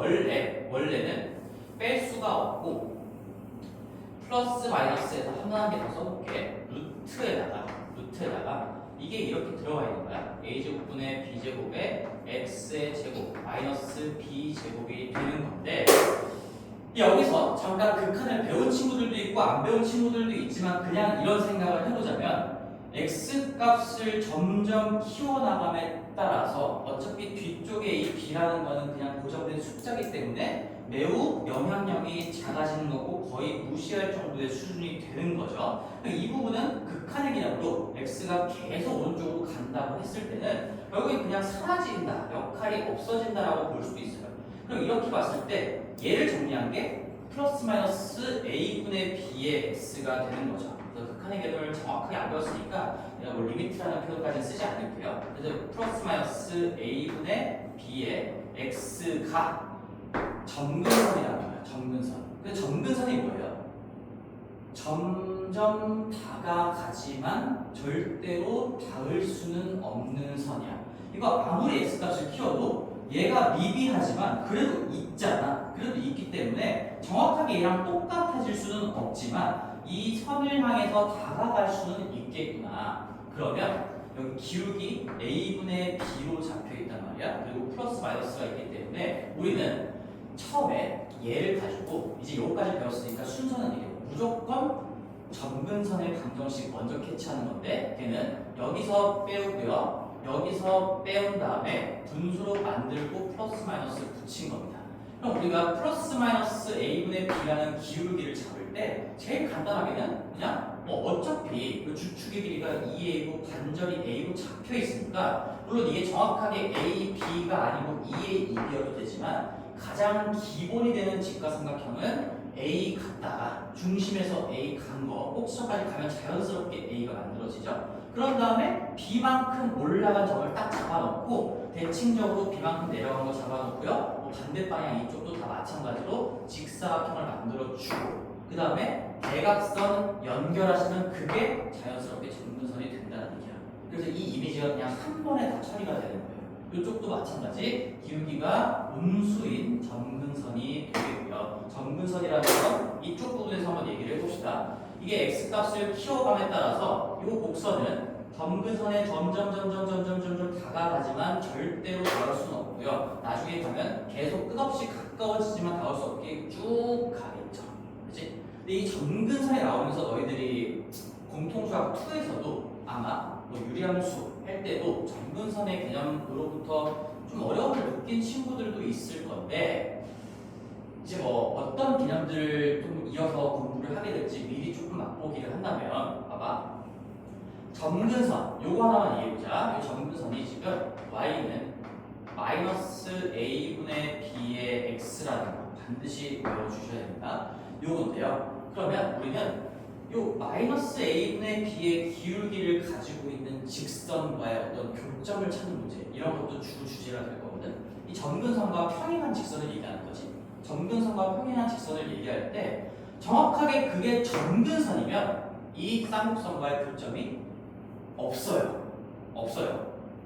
원래는 뺄 수가 없고 플러스 마이너스에서 한 개 더 써볼게. 루트에다가 이게 이렇게 들어가 있는 거야. a제곱분의 b제곱에 x의 제곱 마이너스 b제곱이 되는 건데 여기서 잠깐 극한을 배운 친구들도 있고 안 배운 친구들도 있지만 그냥 이런 생각을 해보자면 x값을 점점 키워나감에 따라서 어차피 뒤쪽에 이 b라는 거는 그냥 고정된 숫자이기 때문에 매우 영향력이 작아지는 거고 거의 무시할 정도의 수준이 되는 거죠. 이 부분은 극한의 개념으로 x가 계속 오른쪽으로 간다고 했을 때는 결국에 그냥 사라진다, 역할이 없어진다라고 볼 수도 있어요. 그럼 이렇게 봤을 때 얘를 정리한 게 플러스 마이너스 a분의 b의 x가 되는 거죠. 그래서 극한의 궤도를 정확하게 안 배웠으니까 내가 뭐 리미트라는 표현까지는 쓰지 않을게요. 그래서 플러스 마이너스 a분의 b의 x가 점근선이라는 거예요. 점근선. 근데 점근선이 뭐예요? 점점 다가가지만 절대로 닿을 수는 없는 선이야. 이거 아무리 x값을 키워도 얘가 미비하지만 그래도 있잖아. 그래도 있기 때문에 정확하게 얘랑 똑같아질 수는 없지만 이 선을 향해서 다가갈 수는 있겠구나. 그러면 여기 기울기 a분의 b로 잡혀있단 말이야. 그리고 플러스 마이너스가 있기 때문에 우리는 처음에 얘를 가지고 이제 요거까지 배웠으니까 순서는 이게 무조건 점근선의 방정식 먼저 캐치하는 건데 걔는 여기서 빼오고요. 여기서 빼온 다음에 분수로 만들고 플러스 마이너스 붙인 겁니다. 그럼 우리가 플러스 마이너스 a분의 b라는 기울기를 잡을 때 제일 간단하게는 그냥 뭐 어차피 그 주축의 길이가 2a고 반절이 a로 잡혀 있으니까 물론 이게 정확하게 a, b가 아니고 2a, 2b여도 되지만 가장 기본이 되는 직각삼각형은 A 갔다가 중심에서 A 간 거 꼭지점까지 가면 자연스럽게 A가 만들어지죠. 그런 다음에 B만큼 올라간 점을 딱 잡아놓고 대칭적으로 B만큼 내려간 거 잡아놓고요. 뭐 반대 방향 이쪽도 다 마찬가지로 직사각형을 만들어주고 그 다음에 대각선 연결하시면 그게 자연스럽게 점근선이 된다는 얘기야. 그래서 이 이미지가 그냥 한 번에 다 처리가 되는 거예요. 이쪽도 마찬가지 기울기가 음수인 점근선이 되겠고요. 점근선이라는 건 이쪽 부분에서 한번 얘기를 해봅시다. 이게 x값을 키워감에 따라서 이 곡선은 점근선에 점점 다가가지만 절대로 닿을 수는 없고요. 나중에 가면 계속 끝없이 가까워지지만 닿을 수 없게 쭉 가겠죠. 그렇지? 근데 이 점근선이 나오면서 너희들이 공통수학 2에서도 아마 뭐 유리함수 할 때도 점근선의 개념으로부터 좀 어려움을 느낀 친구들도 있을 건데 이제 뭐 어떤 개념들을 좀 이어서 공부를 하게 될지 미리 조금 맛보기를 한다면 봐봐. 점근선 요거 하나만 이해해보자. 이 점근선이 지금 y는 마이너스 a분의 b의 x라는 거 반드시 외워주셔야 됩니다. 요건데요. 그러면 우리는 요 마이너스 a분의 b의 기울기를 가지고 있는 직선과의 어떤 교점을 찾는 문제 이런 것도 주 주제가 될 거거든. 이 점근선과 평행한 직선을 얘기하는 거지. 점근선과 평행한 직선을 얘기할 때 정확하게 그게 점근선이면 이 쌍곡선과의 교점이 없어요.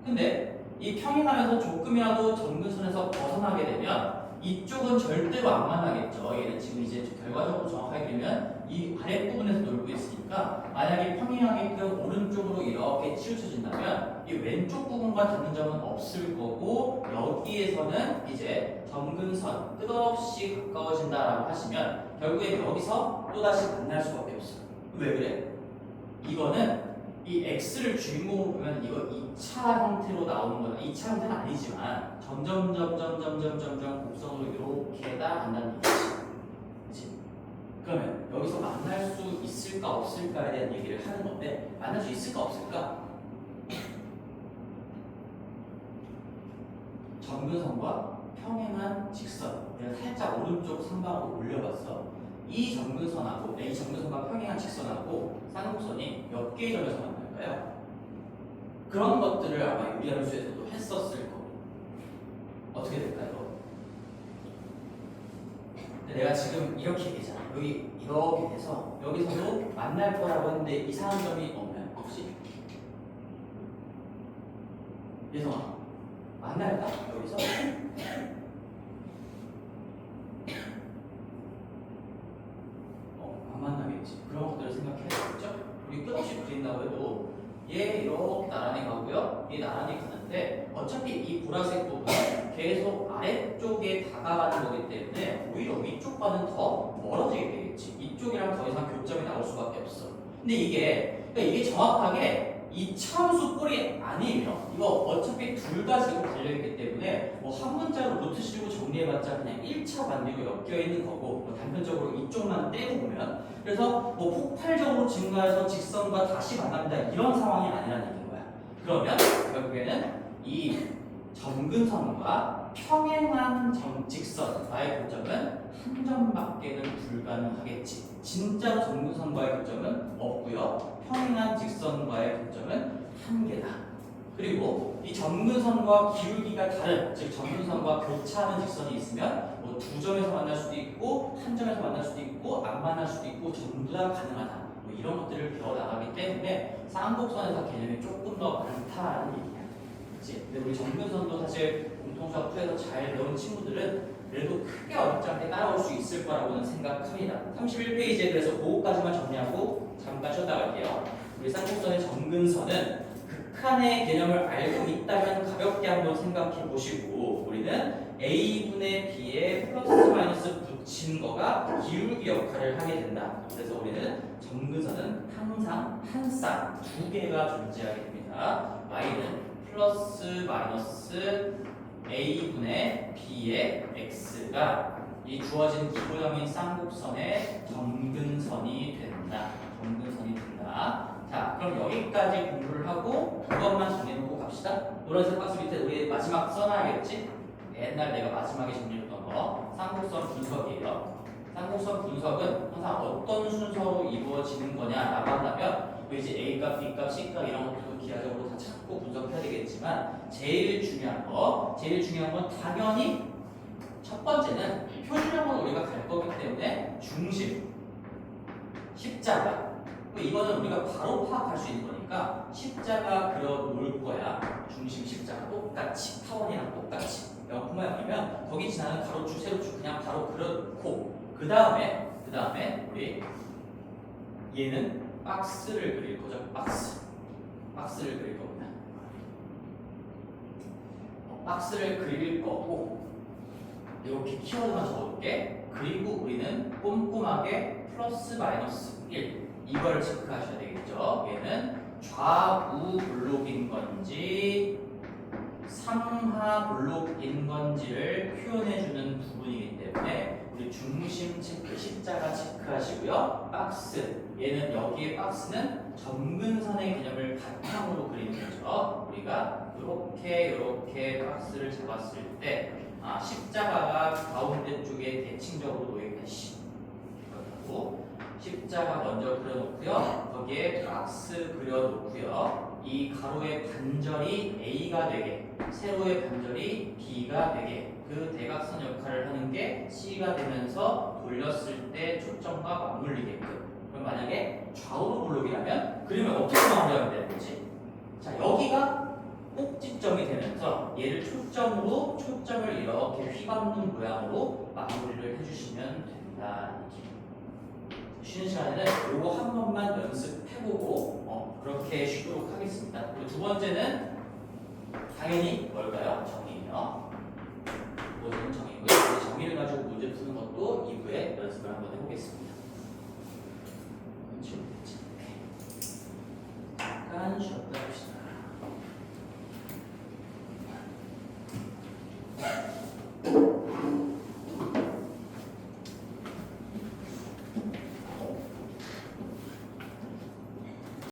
근데 이 평행하면서 조금이라도 점근선에서 벗어나게 되면 이쪽은 절대로 안 만나겠죠. 얘는 지금 이제 결과적으로 정확하게 그리면 이 아랫부분에서 놀고 있으니까 만약에 평행하게끔 오른쪽으로 이렇게 치우쳐진다면 이 왼쪽 부분과 닿는 점은 없을 거고 여기에서는 이제 점근선 끝없이 가까워진다라고 하시면 결국에 여기서 또다시 만날 수밖에 없어요. 왜 그래? 이거는 이 x를 주인공으로 보면 이거 2차 형태로 나오는 거야. 2차 형태는 아니지만 점점 곡선으로 이렇게다 간다는 얘기지. 그치? 그러면 여기서 만날 수 있을까 없을까에 대한 얘기를 하는 건데 만날 수 있을까 없을까? 점근선과 평행한 직선 내가 살짝 오른쪽 상방으로 올려봤어. 이 점근선과 평행한 직선하고 쌍곡선이 몇 개의 점에서 만날까요? 그런 것들을 아마 유리함수에서도 했었을 거고 어떻게 될까요? 내가 지금 이렇게 얘기했잖아. 여기 이렇게 돼서 여기서도 만날 거라고 했는데 이상한 점이 없나요? 혹시? 예성아 만날까? 여기서? 안 만나겠지. 그런 것들을 생각해야겠죠? 우리 끝없이 그린다고 해도 얘 이렇게 나란히 가고요. 얘 나란히 가는데 어차피 이 보라색 부분은 계속 아래쪽에 다가가는 거기 때문에 오히려 위쪽과는 더 멀어지게 되겠지. 이쪽이랑 더 이상 교점이 나올 수밖에 없어. 근데 이게 정확하게 이 차함수 꼴이 아니에요. 이거 어차피 둘 다 지금 달려있기 때문에 뭐 한 문자로 루트 씌우고 정리해봤자 그냥 1차 반비로 엮여있는 거고 뭐 단편적으로 이쪽만 떼고 보면 그래서 뭐 폭발적으로 증가해서 직선과 다시 만납니다 이런 상황이 아니라는 얘기인 거야. 그러면 결국에는 이 점근선과 평행한 직선과의 교점은 한 점밖에는 불가능하겠지. 진짜로 점근선과의 교점은 없고요. 점근선과의 교점은 한계다. 그리고 이 점근선과 기울기가 다른, 즉 점근선과 교차하는 직선이 있으면 뭐 두 점에서 만날 수도 있고 한 점에서 만날 수도 있고 안 만날 수도 있고 전부 다 가능하다. 뭐 이런 것들을 배워 나가기 때문에 쌍곡선에서 개념이 조금 더 많다는 얘기야. 그렇지? 근데 우리 점근선도 사실 공통수학 2에서 잘 배운 친구들은 그래도 크게 어렵지 않게 따라올 수 있을 거라고는 생각합니다. 31페이지에 그래서 그거까지만 정리하고 잠깐 쉬었다 갈게요. 우리 쌍곡선의 점근선은 극한의 개념을 알고 있다면 가볍게 한번 생각해 보시고 우리는 A분의 B에 플러스 마이너스 붙인 거가 기울기 역할을 하게 된다. 그래서 우리는 점근선은 항상 한 쌍, 두 개가 존재하게 됩니다. Y는 플러스 마이너스 A분의 B의 X가 이 주어진 기본형인 쌍곡선의 점근선이 된다. 점근선이 된다. 자, 그럼 여기까지 공부를 하고 그것만 정리해놓고 갑시다. 노란색 박스 밑에 우리 마지막 써놔야겠지? 옛날 내가 마지막에 정리했던 거 쌍곡선 분석이에요. 쌍곡선 분석은 항상 어떤 순서로 이루어지는 거냐라고 한다면 이제 A값, B값, C값 이런 것들도 기하적으로 다 찾고 분석해야 되겠지만 제일 중요한 건 당연히 첫 번째는 표준형으로 우리가 갈 거기 때문에 중심, 십자가 이거는 우리가 바로 파악할 수 있는 거니까 십자가 그려 놓을 거야. 중심 십자가 똑같이 타원이랑 똑같이 명품만 아니면 거기 지나는 가로축, 세로축 그냥 바로 그려 놓고 그 다음에 우리 얘는 박스를 그릴 거죠. 박스를 그릴 겁니다. 박스를 그릴 거고 이렇게 키워드만 적어볼게. 그리고 우리는 꼼꼼하게 플러스 마이너스 1 이걸 체크하셔야 되겠죠. 얘는 좌우 블록인 건지 상하 블록인 건지를 표현해주는 부분이기 때문에 우리 중심 체크, 십자가 체크하시고요. 박스, 얘는 여기에 박스는 점근선의 개념을 바탕으로 그리는 거죠. 우리가 이렇게 박스를 잡았을 때 십자가가 가운데 쪽에 대칭적으로 놓여있다시 그렇다고 십자가 먼저 그려놓고요. 거기에 박스 그려놓고요. 이 가로의 반절이 A가 되게, 세로의 반절이 B가 되게 그 대각선 역할을 하는 게 C가 되면서 돌렸을 때 초점과 맞물리게끔. 그럼 만약에 좌우로 블록이라면 그림을 어떻게 마무리하면 되는 거지? 자, 여기가 꼭지점이 되면서 얘를 초점을 이렇게 휘감는 모양으로 마무리를 해주시면 된다. 쉬는 시간에는 이거 한 번만 연습해보고 그렇게 쉬도록 하겠습니다. 그리고 두 번째는 당연히 뭘까요? 정의예요. 두 번째는 정의고요. 정의를 가지고 문제 푸는 것도 2부에 연습을 한번 해보겠습니다.